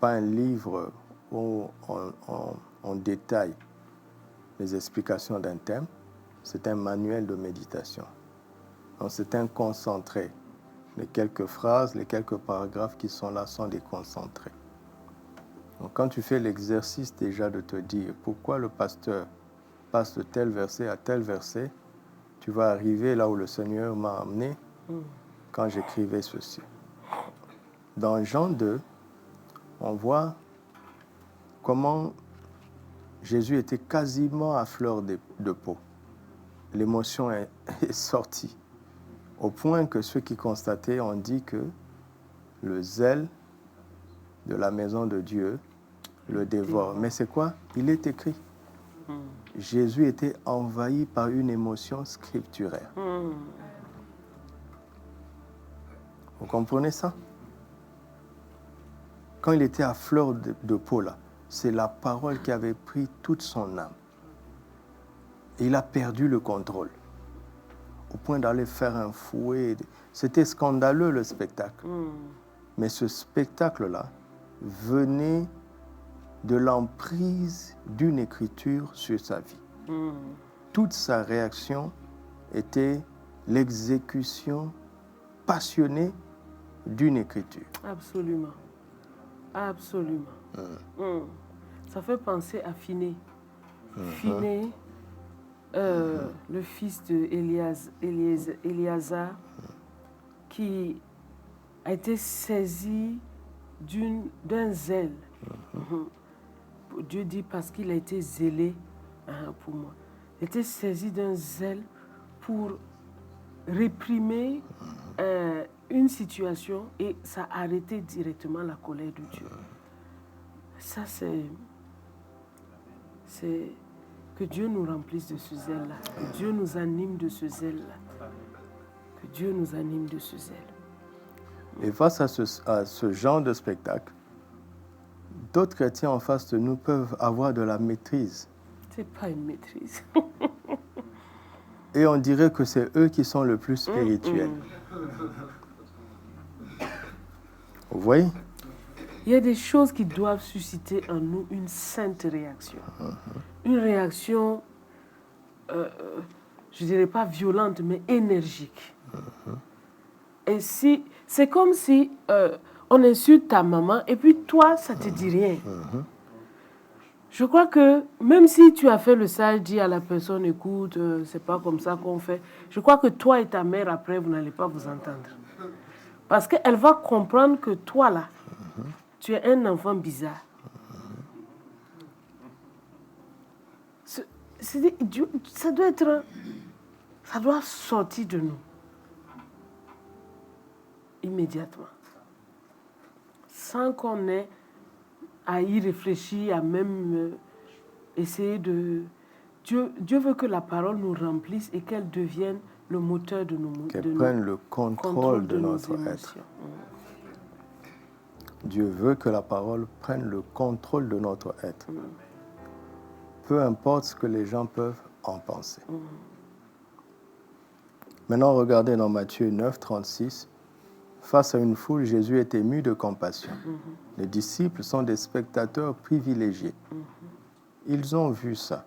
pas un livre où on détaille les explications d'un thème, c'est un manuel de méditation. Donc c'est un concentré. Les quelques phrases, les quelques paragraphes qui sont là sont des concentrés. Donc quand tu fais l'exercice déjà de te dire pourquoi le pasteur passe de tel verset à tel verset, tu vas arriver là où le Seigneur m'a amené quand j'écrivais ceci. Dans Jean 2, on voit comment Jésus était quasiment à fleur de peau. L'émotion est sortie, au point que ceux qui constataient ont dit que le zèle de la maison de Dieu le dévore. Mais c'est quoi? Il est écrit. Jésus était envahi par une émotion scripturaire. Vous comprenez ça? Quand il était à fleur de peau, là, c'est la parole qui avait pris toute son âme. Et il a perdu le contrôle, au point d'aller faire un fouet. C'était scandaleux, le spectacle. Mais ce spectacle-là venait de l'emprise d'une écriture sur sa vie. Toute sa réaction était l'exécution passionnée d'une écriture. Absolument. Absolument. Ça fait penser à Phiné. Phiné, le fils de Éléazar, qui a été saisi d'un zèle. Dieu dit parce qu'il a été zélé pour moi. Il a été saisi d'un zèle pour réprimer une situation et ça a arrêté directement la colère de Dieu. Ça, c'est que Dieu nous remplisse de ce zèle-là, que Dieu nous anime de ce zèle-là, que Dieu nous anime de ce zèle. Et face à ce genre de spectacle, d'autres chrétiens en face de nous peuvent avoir de la maîtrise. C'est pas une maîtrise. Et on dirait que c'est eux qui sont le plus spirituels. Vous voyez? Il y a des choses qui doivent susciter en nous une sainte réaction. Une réaction, je ne dirais pas violente, mais énergique. Et c'est comme si on insulte ta maman et puis toi, ça ne te dit rien. Je crois que même si tu as fait le sage, dis à la personne, écoute, c'est pas comme ça qu'on fait. Je crois que toi et ta mère, après, vous n'allez pas vous entendre. Parce qu'elle va comprendre que toi, là, tu es un enfant bizarre. Ça doit sortir de nous. Immédiatement. Sans qu'on ait à y réfléchir, à même essayer Dieu veut que la parole nous remplisse et qu'elle devienne le moteur de nos qu'elle prenne le contrôle de notre être. émotions. Dieu veut que la parole prenne le contrôle de notre être. Peu importe ce que les gens peuvent en penser. Maintenant, regardez dans Matthieu 9, 36. Face à une foule, Jésus est ému de compassion. Les disciples sont des spectateurs privilégiés. Ils ont vu ça.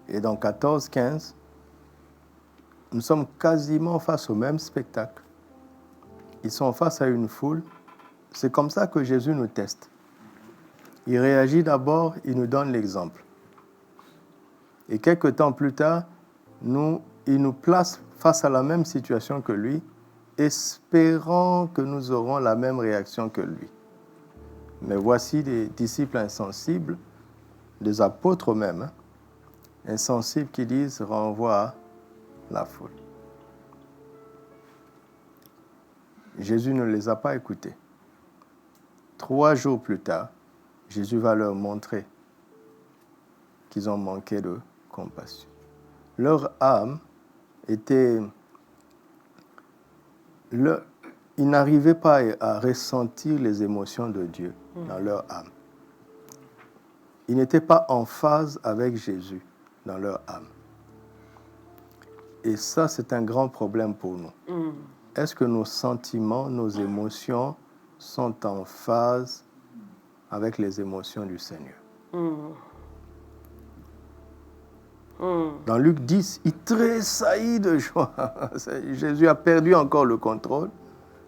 Et dans 14, 15, nous sommes quasiment face au même spectacle. Ils sont face à une foule. C'est comme ça que Jésus nous teste. Il réagit d'abord, il nous donne l'exemple. Et quelques temps plus tard, il nous place face à la même situation que lui, espérant que nous aurons la même réaction que lui. Mais voici des disciples insensibles, des apôtres même, insensibles qui disent « renvoie à la foule ». Jésus ne les a pas écoutés. 3 jours plus tard, Jésus va leur montrer qu'ils ont manqué de compassion. Leur âme était... Ils n'arrivaient pas à ressentir les émotions de Dieu dans leur âme. Ils n'étaient pas en phase avec Jésus dans leur âme. Et ça, c'est un grand problème pour nous. Est-ce que nos sentiments, nos émotions sont en phase avec les émotions du Seigneur? Dans Luc 10, il tressaillit de joie. Jésus a perdu encore le contrôle,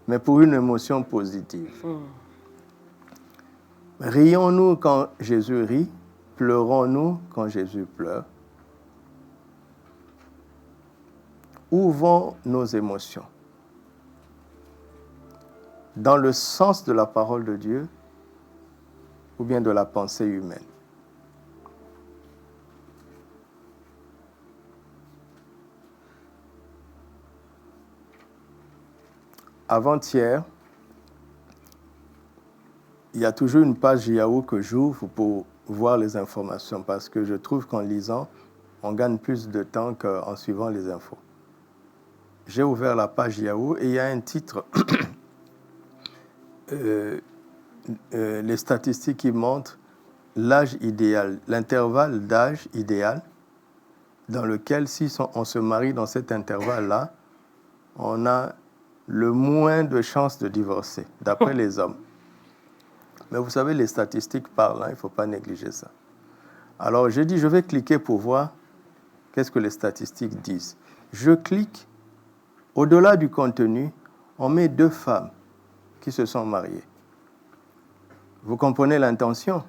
mais pour une émotion positive. Rions-nous quand Jésus rit, pleurons-nous quand Jésus pleure. Où vont nos émotions? Dans le sens de la parole de Dieu ou bien de la pensée humaine? Avant-hier, il y a toujours une page Yahoo que j'ouvre pour voir les informations parce que je trouve qu'en lisant, on gagne plus de temps qu'en suivant les infos. J'ai ouvert la page Yahoo et il y a un titre, les statistiques qui montrent l'âge idéal, l'intervalle d'âge idéal dans lequel si on se marie dans cet intervalle-là, on a le moins de chances de divorcer, d'après les hommes. Mais vous savez, les statistiques parlent, il ne faut pas négliger ça. Alors, j'ai dit, je vais cliquer pour voir qu'est-ce que les statistiques disent. Je clique, au-delà du contenu, on met 2 femmes qui se sont mariées. Vous comprenez l'intention?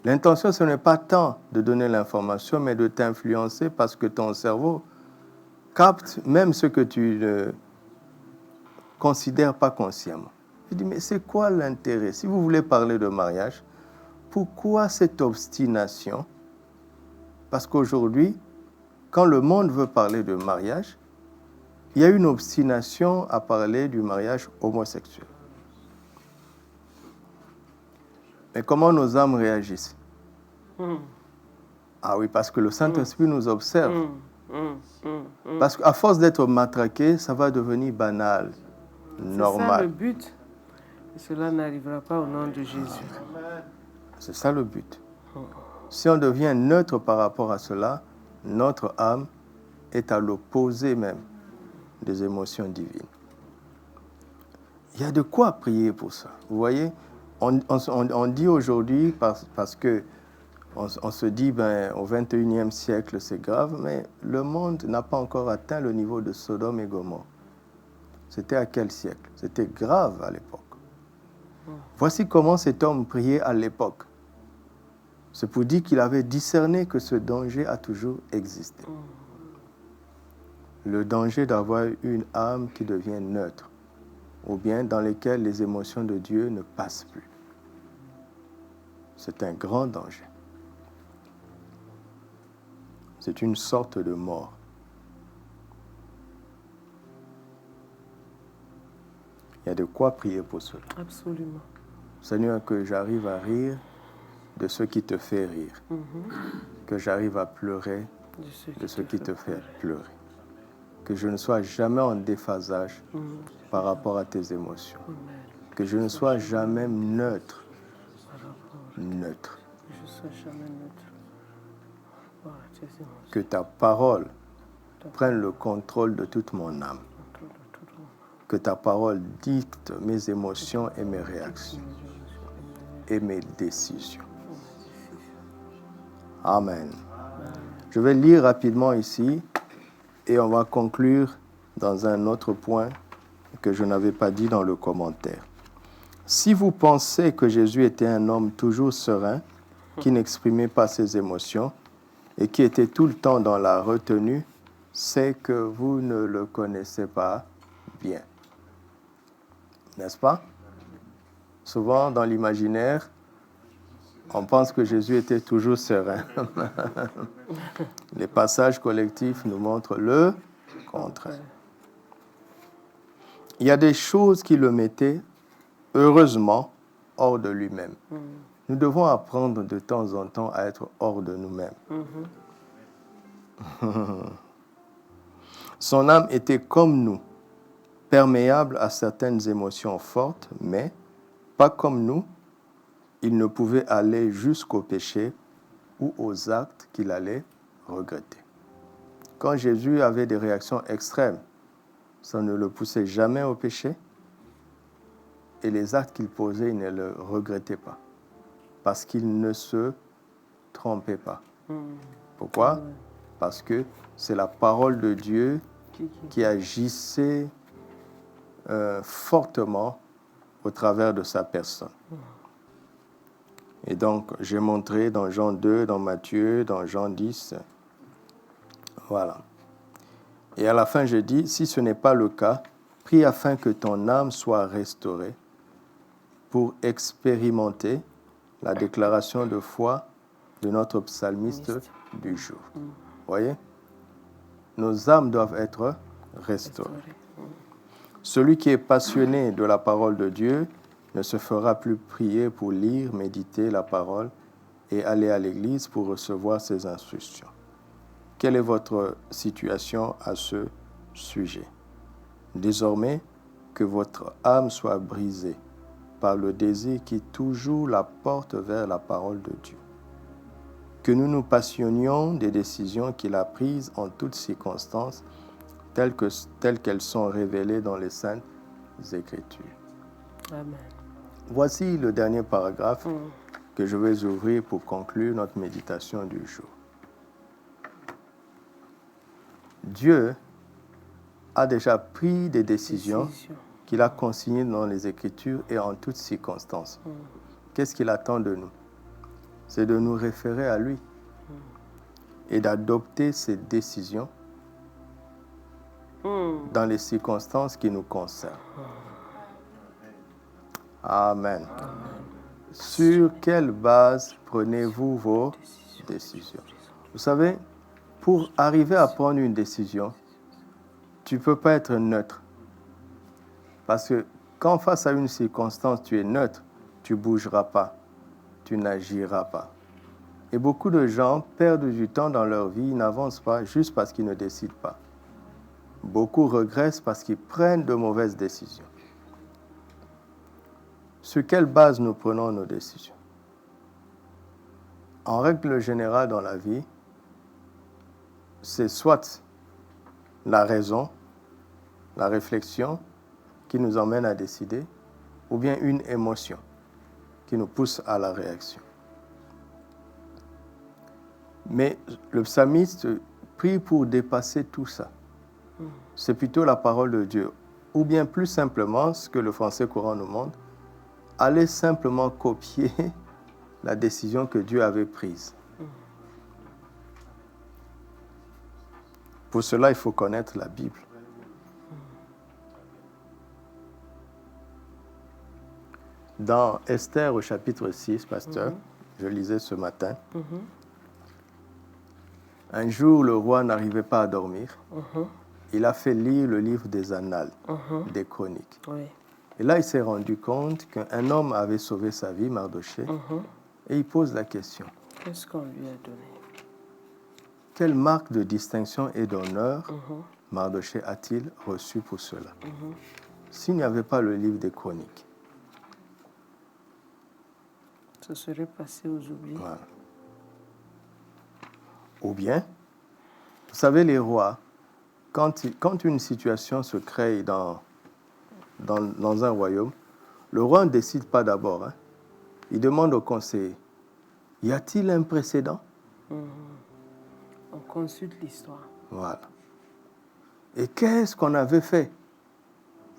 L'intention, ce n'est pas tant de donner l'information, mais de t'influencer parce que ton cerveau capte même ce que tu ne considères pas consciemment. Je dis, mais c'est quoi l'intérêt? Si vous voulez parler de mariage, pourquoi cette obstination? Parce qu'aujourd'hui, quand le monde veut parler de mariage, il y a une obstination à parler du mariage homosexuel. Mais comment nos âmes réagissent? Ah oui, parce que le Saint-Esprit nous observe. Parce qu'à force d'être matraqué, ça va devenir banal, normal. C'est ça le but. Et cela n'arrivera pas au nom de Jésus. C'est ça le but. Si on devient neutre par rapport à cela, notre âme est à l'opposé même des émotions divines. Il y a de quoi prier pour ça. Vous voyez, on dit aujourd'hui, parce que on se dit, au 21e siècle, c'est grave, mais le monde n'a pas encore atteint le niveau de Sodome et Gomorrhe. C'était à quel siècle? C'était grave à l'époque. Voici comment cet homme priait à l'époque. C'est pour dire qu'il avait discerné que ce danger a toujours existé. Le danger d'avoir une âme qui devient neutre, ou bien dans lesquelles les émotions de Dieu ne passent plus. C'est un grand danger. C'est une sorte de mort. Il y a de quoi prier pour cela. Absolument. Seigneur, que j'arrive à rire de ce qui te fait rire, que j'arrive à pleurer de ce qui te fait pleurer. Que je ne sois jamais en déphasage par rapport à tes émotions. Que je ne sois jamais neutre. Neutre. Que je sois jamais neutre. Voilà, tes émotions. Que ta parole prenne le contrôle de toute mon âme. Que ta parole dicte mes émotions et mes réactions et mes décisions. Amen. Je vais lire rapidement ici et on va conclure dans un autre point que je n'avais pas dit dans le commentaire. Si vous pensez que Jésus était un homme toujours serein, qui n'exprimait pas ses émotions et qui était tout le temps dans la retenue, c'est que vous ne le connaissez pas bien. N'est-ce pas? Souvent, dans l'imaginaire, on pense que Jésus était toujours serein. Les passages collectifs nous montrent le contraire. Il y a des choses qui le mettaient, heureusement, hors de lui-même. Nous devons apprendre de temps en temps à être hors de nous-mêmes. Son âme était comme nous, perméable à certaines émotions fortes, mais pas comme nous, il ne pouvait aller jusqu'au péché ou aux actes qu'il allait regretter. Quand Jésus avait des réactions extrêmes, ça ne le poussait jamais au péché, et les actes qu'il posait, il ne le regrettait pas, parce qu'il ne se trompait pas. Pourquoi? Parce que c'est la parole de Dieu qui agissait fortement au travers de sa personne. Et donc, j'ai montré dans Jean 2, dans Matthieu, dans Jean 10. Voilà. Et à la fin, je dis, si ce n'est pas le cas, prie afin que ton âme soit restaurée pour expérimenter la déclaration de foi de notre psalmiste du jour. Voyez? Nos âmes doivent être restaurées. Celui qui est passionné de la parole de Dieu ne se fera plus prier pour lire, méditer la parole et aller à l'église pour recevoir ses instructions. Quelle est votre situation à ce sujet? Désormais, que votre âme soit brisée par le désir qui toujours la porte vers la parole de Dieu. Que nous nous passionnions des décisions qu'il a prises en toutes circonstances, telles qu'elles sont révélées dans les Saintes Écritures. Amen. Voici le dernier paragraphe que je vais ouvrir pour conclure notre méditation du jour. Dieu a déjà pris des décisions qu'il a consignées dans les Écritures et en toutes circonstances. Qu'est-ce qu'il attend de nous? C'est de nous référer à lui et d'adopter ces décisions dans les circonstances qui nous concernent. Amen. Sur quelle base prenez-vous vos décisions? Vous savez, pour arriver à prendre une décision, tu ne peux pas être neutre. Parce que quand face à une circonstance, tu es neutre, tu ne bougeras pas, tu n'agiras pas. Et beaucoup de gens perdent du temps dans leur vie, ils n'avancent pas juste parce qu'ils ne décident pas. Beaucoup regressent parce qu'ils prennent de mauvaises décisions. Sur quelle base nous prenons nos décisions? En règle générale dans la vie, c'est soit la raison, la réflexion qui nous emmène à décider, ou bien une émotion qui nous pousse à la réaction. Mais le psalmiste prie pour dépasser tout ça. C'est plutôt la parole de Dieu. Ou bien plus simplement, ce que le français courant nous montre, aller simplement copier la décision que Dieu avait prise. Pour cela, il faut connaître la Bible. Dans Esther au chapitre 6, pasteur, je lisais ce matin, un jour, le roi n'arrivait pas à dormir. Il a fait lire le livre des Annales, des Chroniques. Oui. Et là, il s'est rendu compte qu'un homme avait sauvé sa vie, Mardoché, Et il pose la question. Qu'est-ce qu'on lui a donné? Quelle marque de distinction et d'honneur Mardochée a-t-il reçu pour cela? S'il n'y avait pas le livre des Chroniques, Ce serait passé aux oubliés. voilà. Ou bien, vous savez, les rois, quand une situation se crée dans un royaume, le roi ne décide pas d'abord. Hein. Il demande au conseiller, y a-t-il un précédent? On consulte l'histoire. Voilà. Et qu'est-ce qu'on avait fait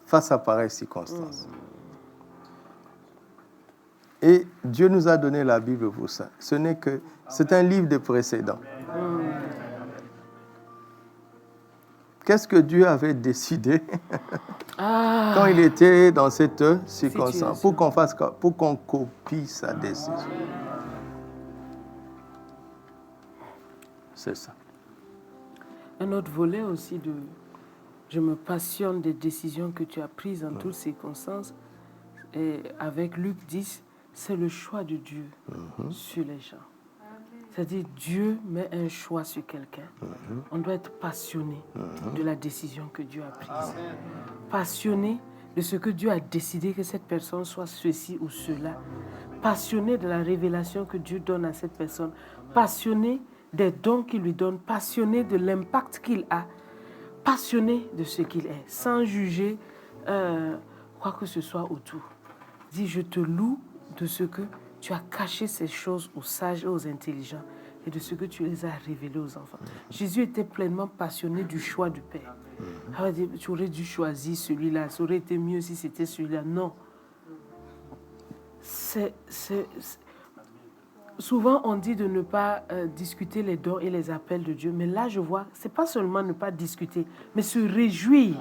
face à pareille circonstance? Et Dieu nous a donné la Bible pour ça. C'est un livre de précédents. Qu'est-ce que Dieu avait décidé quand il était dans cette circonstance pour qu'on copie sa décision? C'est ça. Un autre volet aussi de je me passionne des décisions que tu as prises en toutes circonstances. Et avec Luc 10, c'est le choix de Dieu sur les gens. C'est-à-dire Dieu met un choix sur quelqu'un. On doit être passionné de la décision que Dieu a prise. Passionné de ce que Dieu a décidé que cette personne soit ceci ou cela. Passionné de la révélation que Dieu donne à cette personne. Passionné des dons qu'il lui donne. Passionné de l'impact qu'il a. Passionné de ce qu'il est, sans juger quoi que ce soit autour. Dis, je te loue de ce que tu as caché ces choses aux sages et aux intelligents et de ce que tu les as révélées aux enfants. Jésus était pleinement passionné du choix du Père. Tu aurais dû choisir celui-là, ça aurait été mieux si c'était celui-là. Non. Souvent, on dit de ne pas discuter les dons et les appels de Dieu. Mais là, je vois, ce n'est pas seulement ne pas discuter, mais se réjouir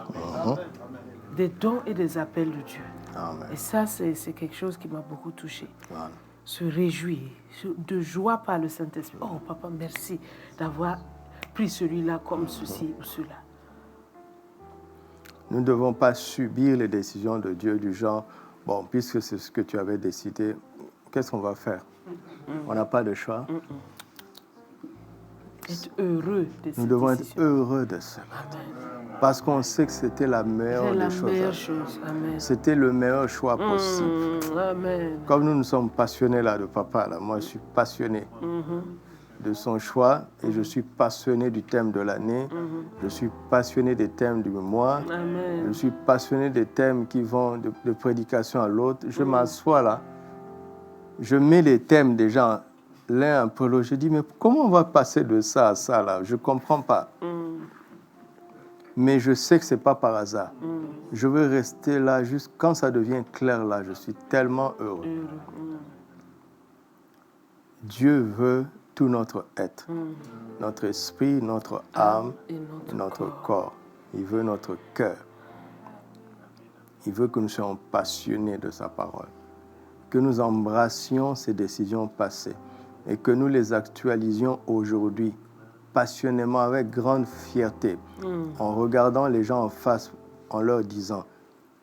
des dons et des appels de Dieu. Amen. Et ça, c'est quelque chose qui m'a beaucoup touchée. Voilà. Se réjouir, de joie par le Saint-Esprit. Oh, papa, merci d'avoir pris celui-là comme ceci ou cela. Nous ne devons pas subir les décisions de Dieu du genre, bon, puisque c'est ce que tu avais décidé, qu'est-ce qu'on va faire? On n'a pas de choix. Être heureux de cette Nous devons être décision. heureux de cela. Parce qu'on sait que c'était la meilleure C'est des la choses. meilleure chose. Amen. C'était le meilleur choix possible. Amen. Comme nous sommes passionnés là de papa, là, moi je suis passionné de son choix et je suis passionné du thème de l'année. Je suis passionné des thèmes du mois. Amen. Je suis passionné des thèmes qui vont de prédication à l'autre. Je m'assois là, je mets les thèmes déjà l'un après l'autre. Je dis, mais comment on va passer de ça à ça là? Je ne comprends pas. Mais je sais que ce n'est pas par hasard. Je veux rester là, juste quand ça devient clair là, je suis tellement heureux. Dieu veut tout notre être, notre esprit, notre âme, Et notre corps. Il veut notre cœur. Il veut que nous soyons passionnés de sa parole, que nous embrassions ces décisions passées et que nous les actualisions aujourd'hui, passionnément, avec grande fierté, en regardant les gens en face, en leur disant,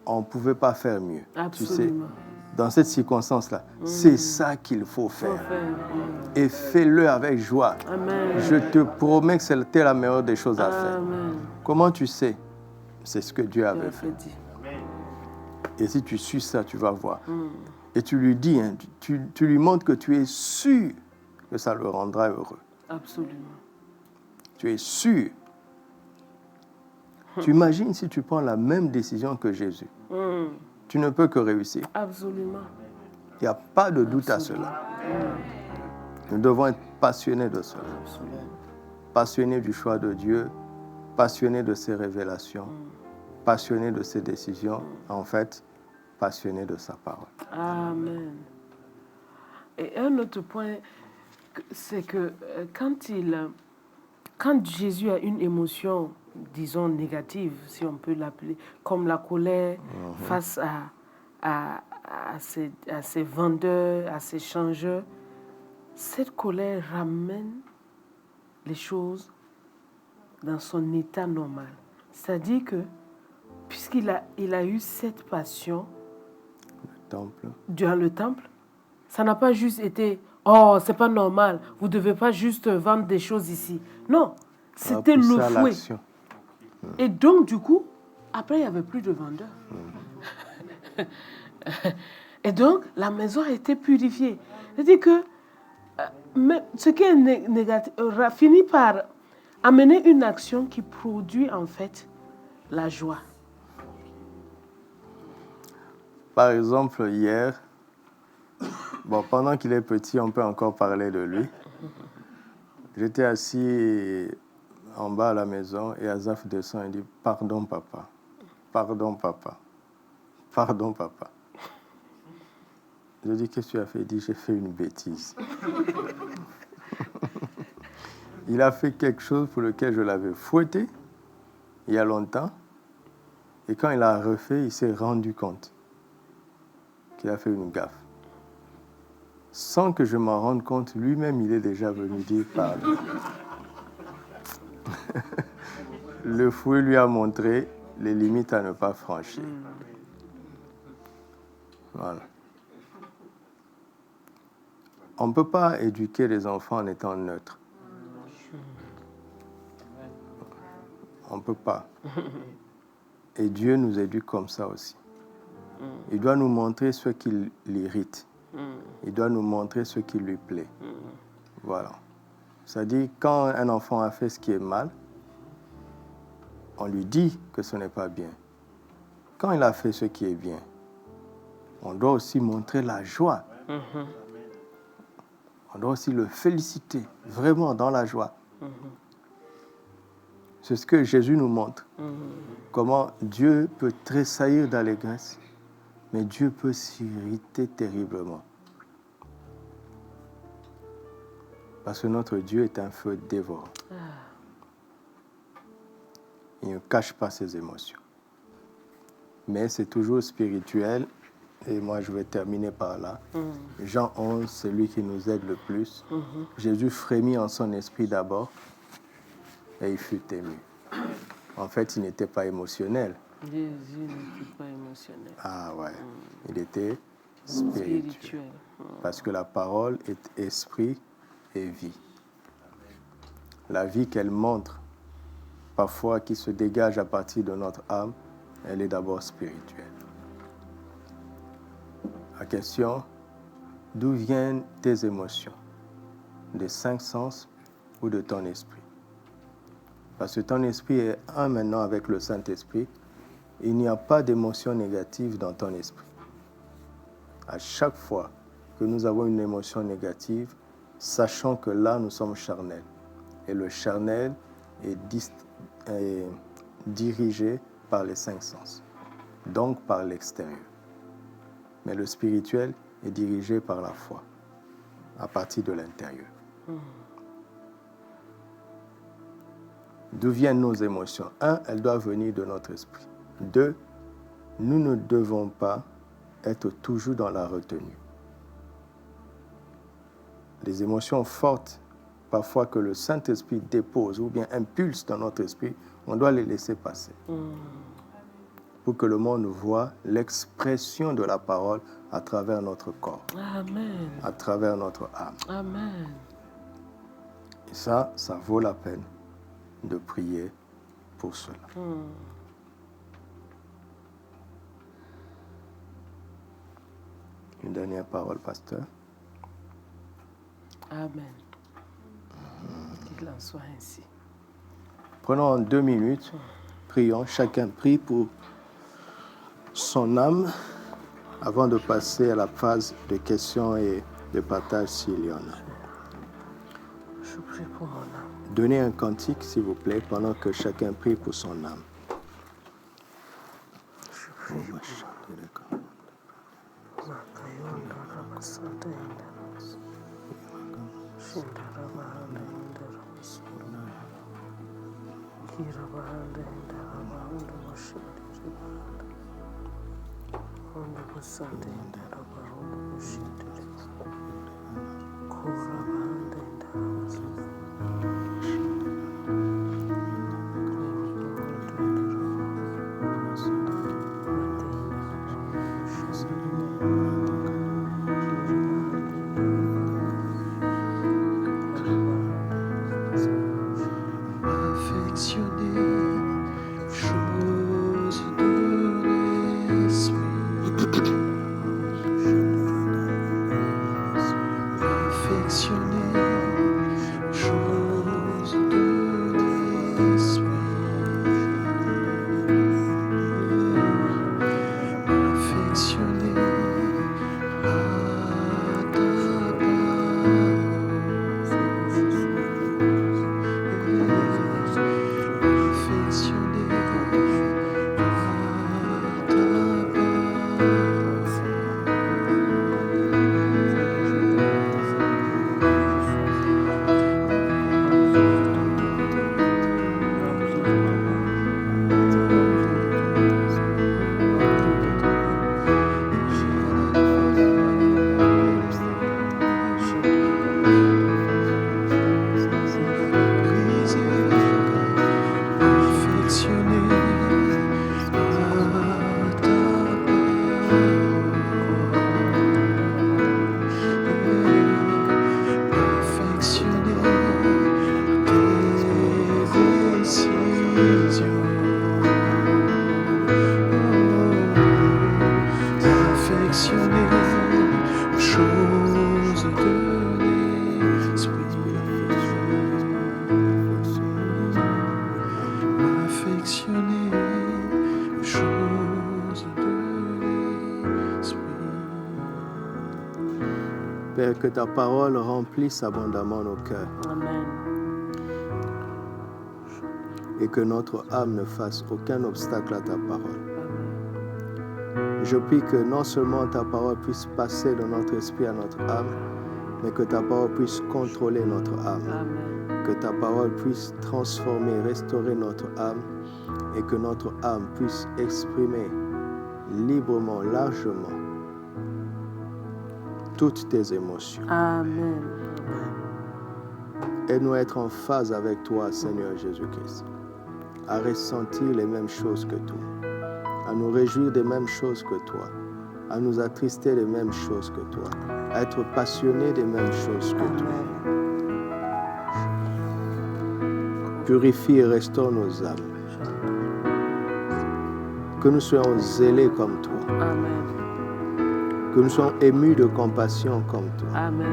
on ne pouvait pas faire mieux. Absolument. Tu sais, dans cette circonstance-là, c'est ça qu'il faut faire. Et fais-le avec joie. Amen. Je te promets que c'était la meilleure des choses à faire. Amen. Comment tu sais? C'est ce que Dieu Tu avait as fait. dit. Et si tu suis ça, tu vas voir. Et tu lui dis, hein, tu lui montres que tu es sûr que ça le rendra heureux. Absolument. Tu es sûr. Tu imagines si tu prends la même décision que Jésus. Tu ne peux que réussir. Absolument. Il n'y a pas de doute à cela. Nous devons être passionnés de cela. Absolument. Passionnés du choix de Dieu, passionnés de ses révélations, passionnés de ses décisions, en fait, passionnés de sa parole. Amen. Et un autre point, c'est que quand Jésus a une émotion, disons négative, si on peut l'appeler, comme la colère face à ces vendeurs, à ces changeurs, cette colère ramène les choses dans son état normal. C'est-à-dire que, puisqu'il a eu cette passion Le temple. durant le temple, ça n'a pas juste été Oh, c'est pas normal. Vous devez pas juste vendre des choses ici. Non, c'était Pousser le à fouet. l'action. Et donc, du coup, après, il n'y avait plus de vendeurs. Et donc, la maison a été purifiée. C'est-à-dire que mais ce qui est négatif finit par amener une action qui produit en fait la joie. Par exemple, hier, bon, pendant qu'il est petit, on peut encore parler de lui. J'étais assis en bas à la maison et Azaf descend et dit « Pardon, papa. Pardon, papa. Pardon, papa. » Je dis « Qu'est-ce que tu as fait ?» Il dit « J'ai fait une bêtise. » Il a fait quelque chose pour lequel je l'avais fouetté il y a longtemps. Et quand il a refait, il s'est rendu compte qu'il a fait une gaffe. Sans que je m'en rende compte, lui-même, il est déjà venu dire pardon. Le fouet lui a montré les limites à ne pas franchir. Voilà. On ne peut pas éduquer les enfants en étant neutre. On ne peut pas. Et Dieu nous éduque comme ça aussi. Il doit nous montrer ce qui l'irrite. Il doit nous montrer ce qui lui plaît. Voilà. C'est-à-dire, quand un enfant a fait ce qui est mal, on lui dit que ce n'est pas bien. Quand il a fait ce qui est bien, on doit aussi montrer la joie. On doit aussi le féliciter, vraiment dans la joie. C'est ce que Jésus nous montre. Comment Dieu peut tressaillir d'allégresse, mais Dieu peut s'irriter terriblement. Parce que notre Dieu est un feu dévorant. Il ne cache pas ses émotions. Mais c'est toujours spirituel. Et moi, je vais terminer par là. Jean 11, c'est lui qui nous aide le plus. Jésus frémit en son esprit d'abord et il fut ému. En fait, il n'était pas émotionnel. Jésus n'était pas émotionnel. Ah ouais, il était spirituel. Parce que la parole est esprit et vie. La vie qu'elle montre, parfois qui se dégage à partir de notre âme, elle est d'abord spirituelle. La question, d'où viennent tes émotions? Des 5 sens ou de ton esprit? Parce que ton esprit est un maintenant avec le Saint-Esprit. Il n'y a pas d'émotion négative dans ton esprit. À chaque fois que nous avons une émotion négative, sachons que là, nous sommes charnels. Et le charnel est dirigé par les 5 sens, donc par l'extérieur. Mais le spirituel est dirigé par la foi, à partir de l'intérieur. D'où viennent nos émotions? 1, elles doivent venir de notre esprit. 2, nous ne devons pas être toujours dans la retenue. Les émotions fortes, parfois que le Saint-Esprit dépose ou bien impulse dans notre esprit, on doit les laisser passer. Pour que le monde voit l'expression de la parole à travers notre corps, Amen. à travers notre âme. Amen. Et ça vaut la peine de prier pour cela. Une dernière parole, pasteur. Amen. Qu'il en soit ainsi. Prenons 2 minutes, prions, chacun prie pour son âme avant de passer à la phase de questions et de partage s'il y en a. Je prie pour mon âme. Donnez un cantique, s'il vous plaît, pendant que chacun prie pour son âme. Père, que ta parole remplisse abondamment nos cœurs. Amen. Et que notre âme ne fasse aucun obstacle à ta parole. Amen. Je prie que non seulement ta parole puisse passer de notre esprit à notre âme, mais que ta parole puisse contrôler notre âme. Amen. Que ta parole puisse transformer, restaurer notre âme et que notre âme puisse exprimer librement, largement toutes tes émotions. Amen. Aide-nous à être en phase avec toi, Seigneur Jésus-Christ, à ressentir les mêmes choses que toi, à nous réjouir des mêmes choses que toi, à nous attrister des mêmes choses que toi, à être passionnés des mêmes choses que toi. Purifie et restaure nos âmes. Que nous soyons zélés comme toi. Amen. Que nous soyons émus de compassion comme toi. Amen.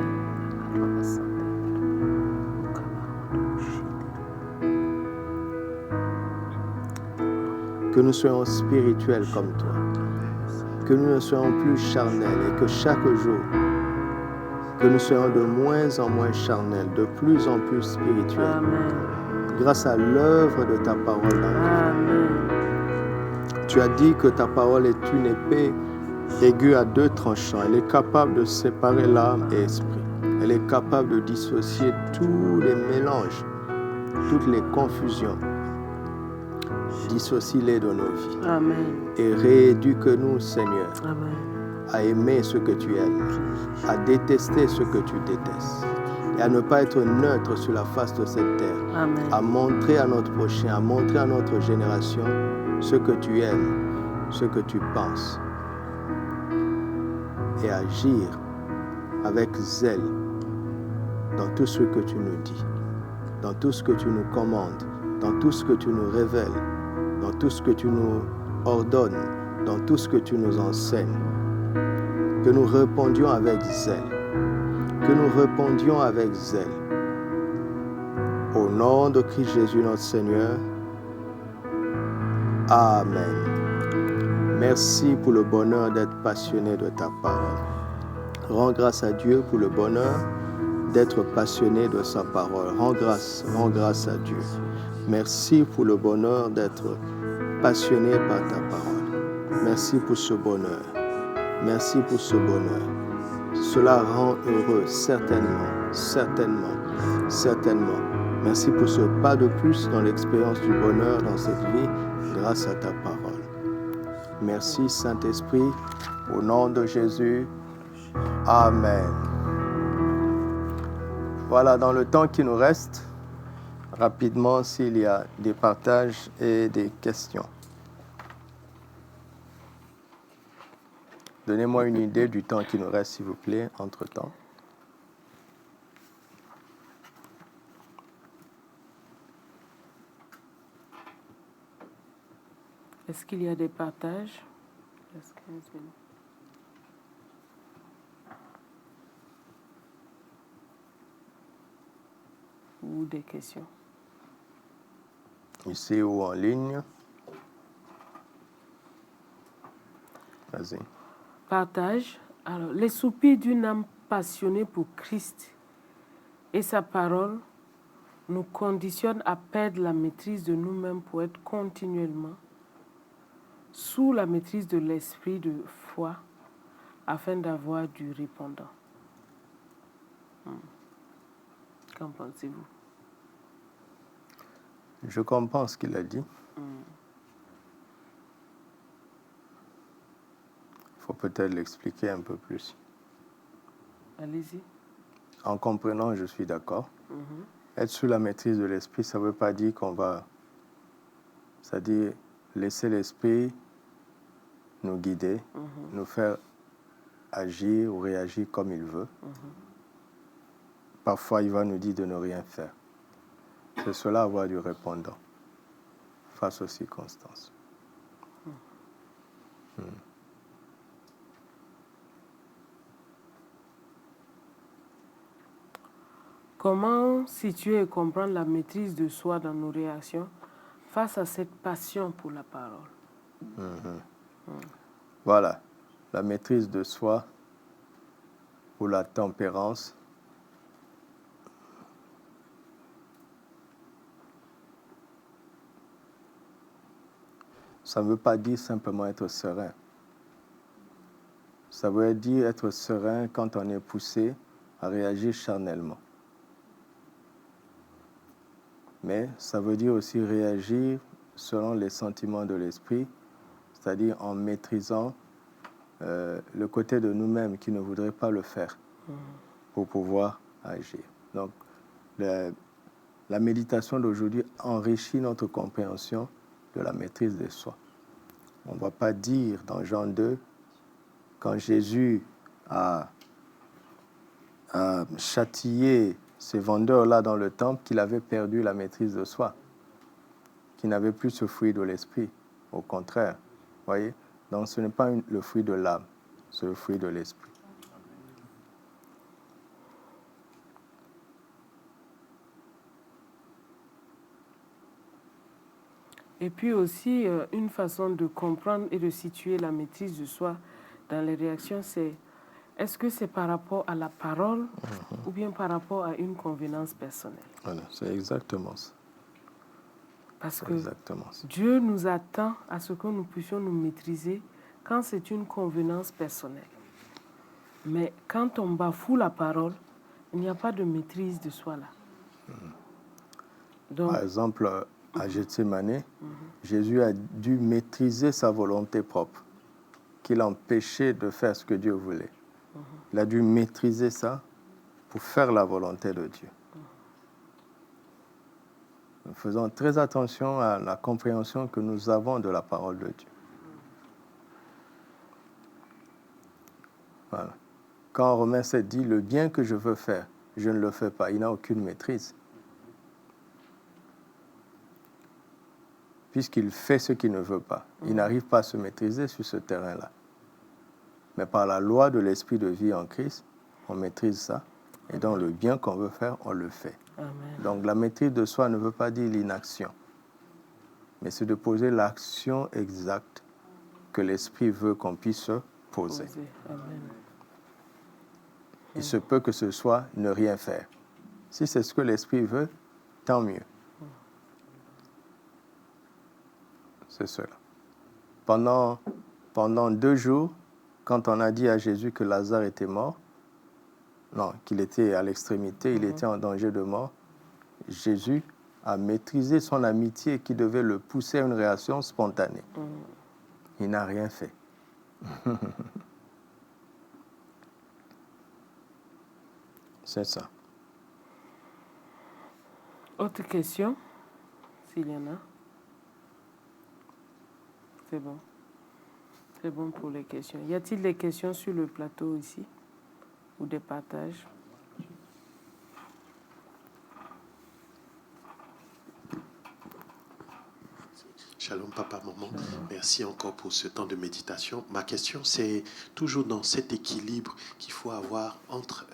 Que nous soyons spirituels comme toi. Que nous ne soyons plus charnels et que chaque jour, que nous soyons de moins en moins charnels, de plus en plus spirituels. Amen. Grâce à l'œuvre de ta parole dans nous. Amen. Tu as dit que ta parole est une épée aiguë à 2 tranchants. Elle est capable de séparer l'âme et l'esprit. Elle est capable de dissocier tous les mélanges, toutes les confusions. Dissocie-les de nos vies. Amen. Et rééduque-nous, Seigneur, Amen. à aimer ce que tu aimes, à détester ce que tu détestes, et à ne pas être neutre sur la face de cette terre, Amen. à montrer à notre prochain, à montrer à notre génération ce que tu aimes, ce que tu penses, et agir avec zèle dans tout ce que tu nous dis, dans tout ce que tu nous commandes, dans tout ce que tu nous révèles, dans tout ce que tu nous ordonnes, dans tout ce que tu nous enseignes. Que nous répondions avec zèle. Que nous répondions avec zèle. Au nom de Christ Jésus notre Seigneur. Amen. Merci pour le bonheur d'être passionné de ta parole. Rends grâce à Dieu pour le bonheur d'être passionné de sa parole. Rends grâce à Dieu. Merci pour le bonheur d'être passionné par ta parole. Merci pour ce bonheur. Merci pour ce bonheur. Cela rend heureux, certainement, certainement, certainement. Merci pour ce pas de plus dans l'expérience du bonheur dans cette vie grâce à ta parole. Merci Saint-Esprit, au nom de Jésus. Amen. Voilà, dans le temps qui nous reste, rapidement s'il y a des partages et des questions. Donnez-moi une idée du temps qui nous reste, s'il vous plaît, entre-temps. Est-ce qu'il y a des partages? Il reste 15 minutes. Ou des questions? Ici ou en ligne. Vas-y. Partage. Alors, les soupirs d'une âme passionnée pour Christ et sa parole nous conditionnent à perdre la maîtrise de nous-mêmes pour être continuellement sous la maîtrise de l'esprit de foi afin d'avoir du répondant. Qu'en pensez-vous? Je comprends ce qu'il a dit. Il faut peut-être l'expliquer un peu plus. Allez-y. En comprenant, je suis d'accord. Être sous la maîtrise de l'esprit, ça ne veut pas dire qu'on va... C'est-à-dire laisser l'esprit nous guider, nous faire agir ou réagir comme il veut. Parfois, il va nous dire de ne rien faire. C'est cela, avoir du répondant face aux circonstances. Comment situer et comprendre la maîtrise de soi dans nos réactions face à cette passion pour la parole? Voilà, la maîtrise de soi ou la tempérance. Ça ne veut pas dire simplement être serein. Ça veut dire être serein quand on est poussé à réagir charnellement. Mais ça veut dire aussi réagir selon les sentiments de l'esprit, c'est-à-dire en maîtrisant le côté de nous-mêmes qui ne voudrait pas le faire pour pouvoir agir. Donc, la méditation d'aujourd'hui enrichit notre compréhension de la maîtrise de soi. On ne va pas dire dans Jean 2, quand Jésus a châtié ces vendeurs-là dans le temple, qu'il avait perdu la maîtrise de soi, qu'il n'avait plus ce fruit de l'esprit. Au contraire, voyez. Donc ce n'est pas le fruit de l'âme, c'est le fruit de l'esprit. Et puis aussi, une façon de comprendre et de situer la maîtrise de soi dans les réactions, c'est est-ce que c'est par rapport à la parole ou bien par rapport à une convenance personnelle? Voilà, c'est exactement ça. Parce que Exactement ça. Dieu nous attend à ce que nous puissions nous maîtriser quand c'est une convenance personnelle. Mais quand on bafoue la parole, il n'y a pas de maîtrise de soi là. Donc, Par exemple, à Gethsémani, Jésus a dû maîtriser sa volonté propre, qui l'empêchait de faire ce que Dieu voulait. Il a dû maîtriser ça pour faire la volonté de Dieu. Nous faisons très attention à la compréhension que nous avons de la parole de Dieu. Voilà. Quand Romains 7 dit « le bien que je veux faire, je ne le fais pas », il n'a aucune maîtrise. Puisqu'il fait ce qu'il ne veut pas. Il n'arrive pas à se maîtriser sur ce terrain-là. Mais par la loi de l'esprit de vie en Christ, on maîtrise ça. Et donc le bien qu'on veut faire, on le fait. Amen. Donc la maîtrise de soi ne veut pas dire l'inaction. Mais c'est de poser l'action exacte que l'esprit veut qu'on puisse poser. Amen. Il se peut que ce soit ne rien faire. Si c'est ce que l'esprit veut, tant mieux. C'est cela. Pendant 2 jours, quand on a dit à Jésus que Lazare était mort, non, qu'il était à l'extrémité, il était en danger de mort, Jésus a maîtrisé son amitié qui devait le pousser à une réaction spontanée. Il n'a rien fait. C'est ça. Autre question, s'il y en a. C'est bon. C'est bon pour les questions. Y a-t-il des questions sur le plateau ici? Ou des partages? Shalom papa, maman. Merci encore pour ce temps de méditation. Ma question, c'est toujours dans cet équilibre qu'il faut avoir entre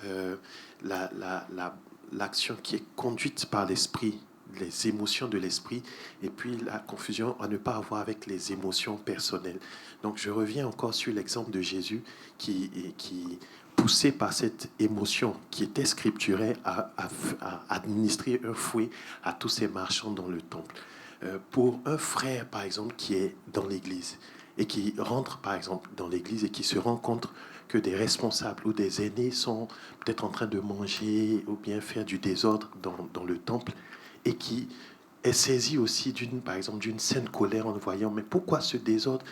l'action qui est conduite par l'esprit, les émotions de l'esprit, et puis la confusion à ne pas avoir avec les émotions personnelles. Donc je reviens encore sur l'exemple de Jésus qui poussé par cette émotion qui était scripturée à administrer un fouet à tous ces marchands dans le temple. Pour un frère, par exemple, qui est dans l'église et qui rentre, par exemple, dans l'église et qui se rend compte que des responsables ou des aînés sont peut-être en train de manger ou bien faire du désordre dans le temple et qui est saisi aussi, par exemple, d'une sainte colère en voyant, mais pourquoi ce désordre?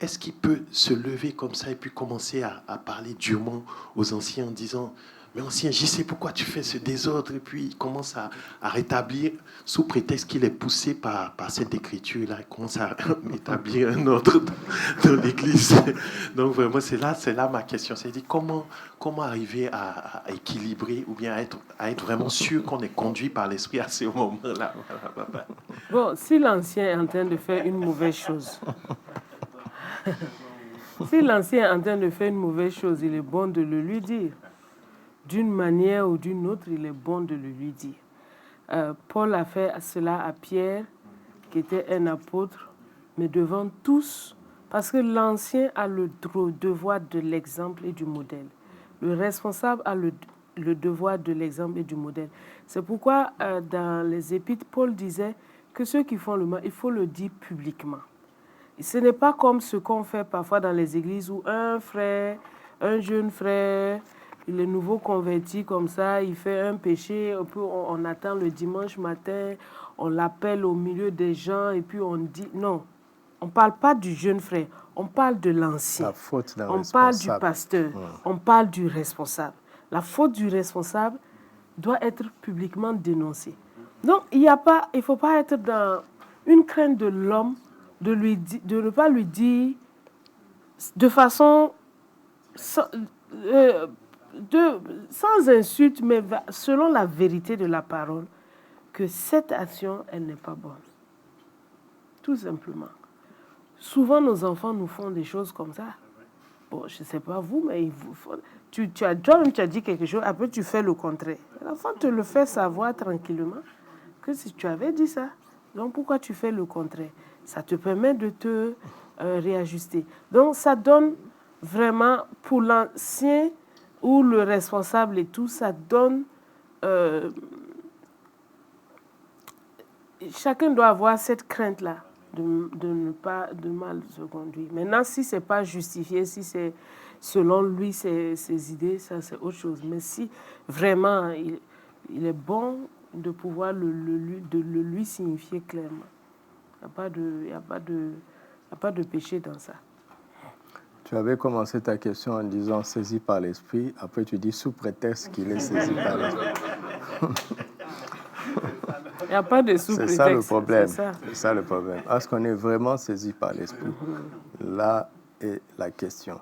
Est-ce qu'il peut se lever comme ça et puis commencer à parler durement aux anciens en disant « Mais ancien, je sais pourquoi tu fais ce désordre » et puis il commence à rétablir sous prétexte qu'il est poussé par cette écriture-là, il commence à établir un ordre dans l'église. Donc vraiment, c'est là ma question. C'est-à-dire comment arriver à équilibrer ou bien à être vraiment sûr qu'on est conduit par l'esprit à ce moment-là. Voilà. Bon, si l'ancien est en train de faire une mauvaise chose, si l'ancien est en train de faire une mauvaise chose, il est bon de le lui dire. D'une manière ou d'une autre, il est bon de le lui dire. Paul a fait cela à Pierre, qui était un apôtre, mais devant tous, parce que l'ancien a le devoir de l'exemple et du modèle. Le responsable a le devoir de l'exemple et du modèle. C'est pourquoi dans les Épîtres, Paul disait que ceux qui font le mal, il faut le dire publiquement. Ce n'est pas comme ce qu'on fait parfois dans les églises où un frère, un jeune frère, il est nouveau converti comme ça, il fait un péché, et puis on attend le dimanche matin, on l'appelle au milieu des gens et puis on dit non. On ne parle pas du jeune frère, on parle de l'ancien. La faute d'un On responsable. parle du pasteur, on parle du responsable. La faute du responsable doit être publiquement dénoncée. Donc, il ne faut pas être dans une crainte de l'homme de ne pas lui dire de façon sans insulte, mais selon la vérité de la parole, que cette action, elle n'est pas bonne. Tout simplement. Souvent, nos enfants nous font des choses comme ça. Bon, je ne sais pas vous, mais toi-même, tu as dit quelque chose, après tu fais le contraire. L'enfant te le fait savoir tranquillement que si tu avais dit ça, donc pourquoi tu fais le contraire? Ça te permet de te réajuster. Donc, ça donne vraiment, pour l'ancien ou le responsable et tout, ça donne... chacun doit avoir cette crainte-là de ne pas de mal se conduire. Maintenant, si ce n'est pas justifié, si c'est selon lui, ses idées, ça c'est autre chose. Mais si vraiment il est bon de pouvoir le lui signifier clairement. Il n'y a pas de péché dans ça. Tu avais commencé ta question en disant saisi par l'esprit. Après, tu dis sous prétexte qu'il est saisi par l'esprit. Il n'y a pas de sous-prétexte. C'est ça le problème. C'est ça le problème. Est-ce qu'on est vraiment saisi par l'esprit? Là est la question.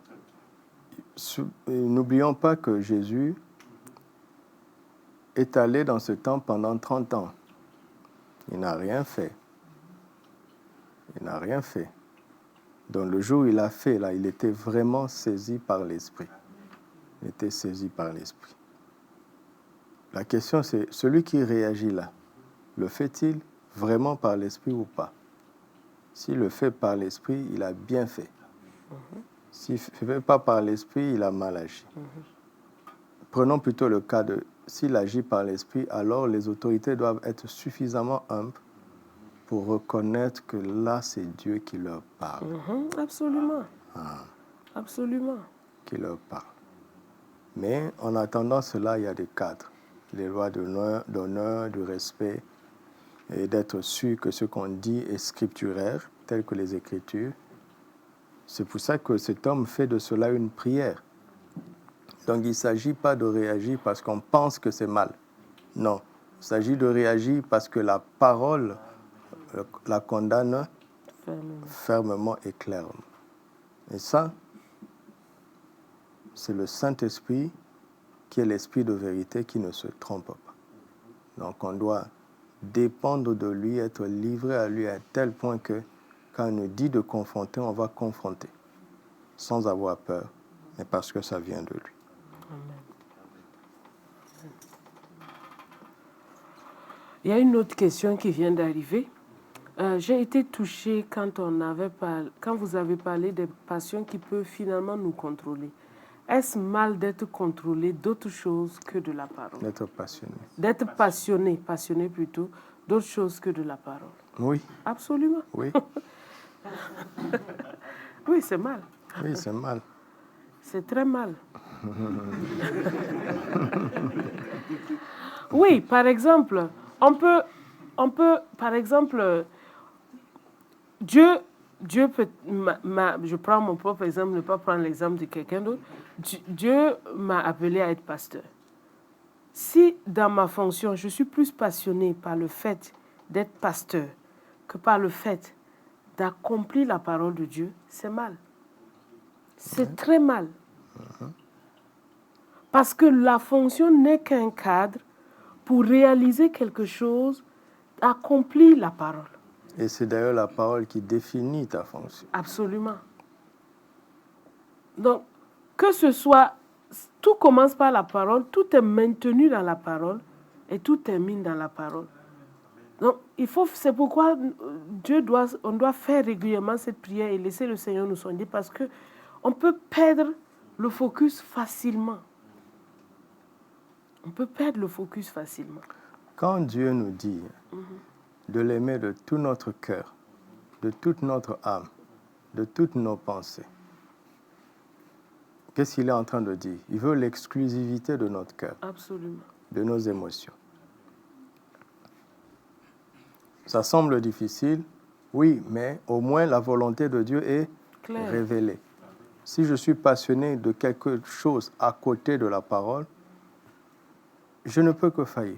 N'oublions pas que Jésus est allé dans ce temps pendant 30 ans. Il n'a rien fait. Il n'a rien fait. Donc le jour où il a fait, là, il était vraiment saisi par l'esprit. Il était saisi par l'esprit. La question, c'est celui qui réagit là, le fait-il vraiment par l'esprit ou pas? S'il le fait par l'esprit, il a bien fait. S'il ne fait pas par l'esprit, il a mal agi. Prenons plutôt le cas de s'il agit par l'esprit, alors les autorités doivent être suffisamment humbles pour reconnaître que là, c'est Dieu qui leur parle. Absolument. Absolument. Qui leur parle. Mais en attendant cela, il y a des cadres. Les lois d'honneur, du respect, et d'être sûr que ce qu'on dit est scripturaire, tel que les Écritures. C'est pour ça que cet homme fait de cela une prière. Donc il ne s'agit pas de réagir parce qu'on pense que c'est mal. Non, il s'agit de réagir parce que la parole la condamne fermement et clairement. Et ça, c'est le Saint-Esprit qui est l'Esprit de vérité qui ne se trompe pas. Donc on doit dépendre de lui, être livré à lui à tel point que quand il nous dit de confronter, on va confronter sans avoir peur, mais parce que ça vient de lui. Amen. Il y a une autre question qui vient d'arriver. J'ai été touchée quand vous avez parlé des passions qui peuvent finalement nous contrôler. Est-ce mal d'être contrôlé d'autre chose que de la parole? D'être passionné. D'être passionné plutôt, d'autre chose que de la parole. Oui. Absolument. Oui. Oui, c'est mal. Oui, c'est mal. C'est très mal. Oui, par exemple, on peut, par exemple, Dieu peut, je prends mon propre exemple, ne pas prendre l'exemple de quelqu'un d'autre. Dieu m'a appelé à être pasteur. Si dans ma fonction, je suis plus passionnée par le fait d'être pasteur que par le fait d'accomplir la parole de Dieu, c'est mal. C'est très mal. Parce que la fonction n'est qu'un cadre pour réaliser quelque chose, accomplir la parole. Et c'est d'ailleurs la parole qui définit ta fonction. Absolument. Donc, que ce soit, tout commence par la parole, tout est maintenu dans la parole et tout termine dans la parole. Donc, c'est pourquoi on doit faire régulièrement cette prière et laisser le Seigneur nous soigner parce qu'on peut perdre le focus facilement. On peut perdre le focus facilement. Quand Dieu nous dit de l'aimer de tout notre cœur, de toute notre âme, de toutes nos pensées, qu'est-ce qu'il est en train de dire? Il veut l'exclusivité de notre cœur, Absolument. de nos émotions. Ça semble difficile, oui, mais au moins la volonté de Dieu est Claire. révélée. Si je suis passionné de quelque chose à côté de la parole, je ne peux que faillir.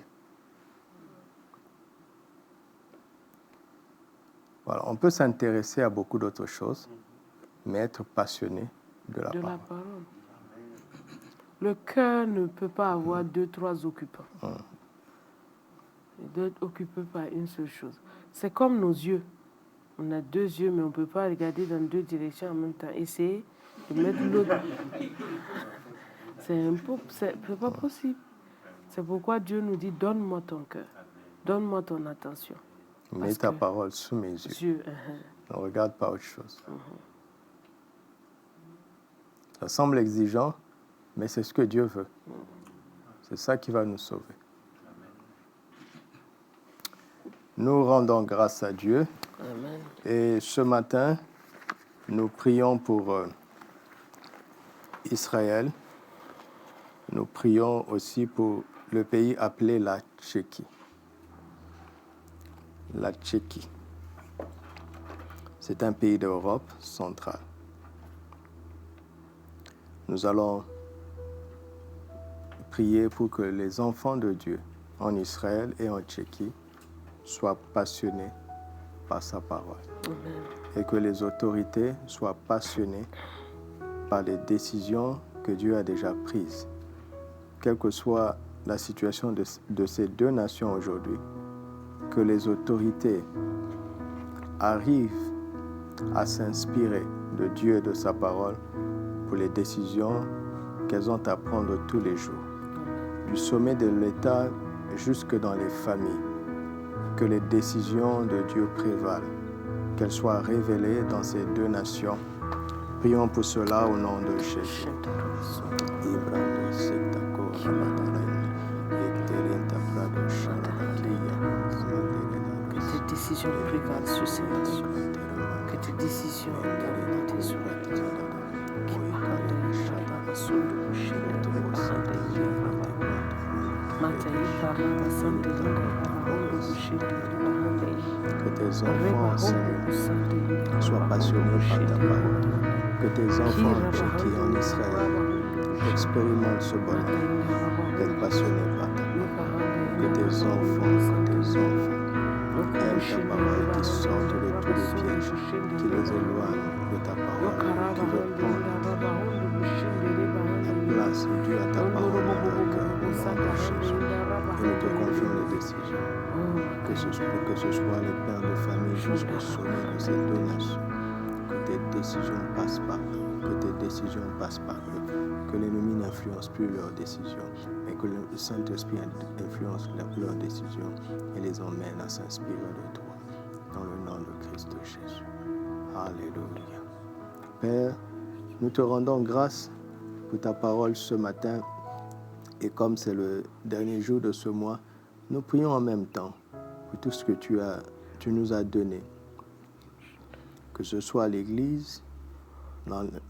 Voilà, on peut s'intéresser à beaucoup d'autres choses, mais être passionné de la De parole. la parole. Le cœur ne peut pas avoir 2-3 occupants. Il doit être occupé par une seule chose. C'est comme nos yeux. On a 2 yeux, mais on ne peut pas regarder dans 2 directions en même temps. Essayer de mettre l'autre. C'est pas possible. C'est pourquoi Dieu nous dit, donne-moi ton cœur. Donne-moi ton attention. Mets Parce ta que parole sous mes yeux. Dieu, Ne regarde pas autre chose. Ça semble exigeant, mais c'est ce que Dieu veut. C'est ça qui va nous sauver. Nous rendons grâce à Dieu. Amen. Et ce matin, nous prions pour Israël. Nous prions aussi pour le pays appelé la Tchéquie. La Tchéquie. C'est un pays d'Europe centrale. Nous allons prier pour que les enfants de Dieu en Israël et en Tchéquie soient passionnés par sa parole. Amen. Et que les autorités soient passionnées par les décisions que Dieu a déjà prises. Quelle que soit la situation de ces 2 nations aujourd'hui, que les autorités arrivent à s'inspirer de Dieu et de sa parole pour les décisions qu'elles ont à prendre tous les jours. Du sommet de l'État jusque dans les familles, que les décisions de Dieu prévalent, qu'elles soient révélées dans ces 2 nations. Prions pour cela au nom de Jésus. Que tes décisions prévalent sur ces nations. Que tes décisions donnent tes souhaits. Qui parlent de Shalom, Sulu, Shele, Mahande, Mataï, Parama, Sande, Hondo, Shele, Mahande. Que tes enfants, Seigneur, soient passionnés par ta parole. Que tes enfants, qui en Israël, expérimentent ce bonheur d'être passionnés par ta parole. Que tes enfants aiment ta parole et qui sortent de tous les pièges, qui les éloignent de ta parole, qui veulent prendre la place due à ta parole dans leur cœur, au nom de Jésus. Et nous te confions les décisions. Que ce soit les pères de famille jusqu'au sommet de ces 2 nations. Que tes décisions passent par eux. Que tes décisions passent par eux. Que l'ennemi n'influence plus leurs décisions, mais que le Saint-Esprit influence leurs décisions et les emmène à s'inspirer de toi. Dans le nom de Christ Jésus. Alléluia. Père, nous te rendons grâce pour ta parole ce matin. Et comme c'est le dernier jour de ce mois, nous prions en même temps pour tout ce que tu nous as donné. Que ce soit à l'Église,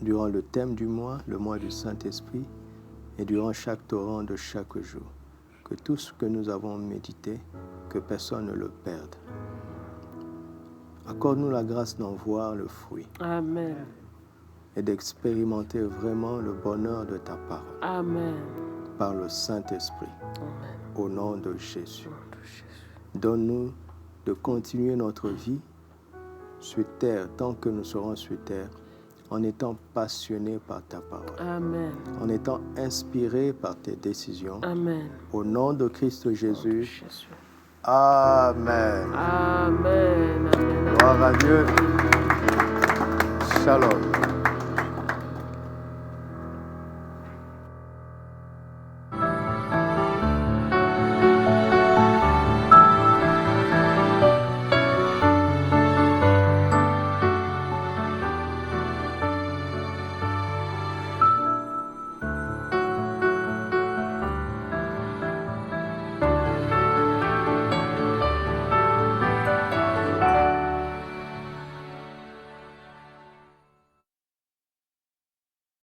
durant le thème du mois, le mois du Saint-Esprit, et durant chaque torrent de chaque jour. Que tout ce que nous avons médité, que personne ne le perde. Accorde-nous la grâce d'en voir le fruit. Amen. Et d'expérimenter vraiment le bonheur de ta parole. Amen. Par le Saint-Esprit. Amen. Au nom de Jésus. Au nom de Jésus. Donne-nous de continuer notre vie sur terre, tant que nous serons sur terre, en étant passionnés par ta parole. Amen. En étant inspirés par tes décisions. Amen. Au nom de Christ Jésus. Jésus. Amen. Amen. Amen. Gloire à Dieu. Shalom.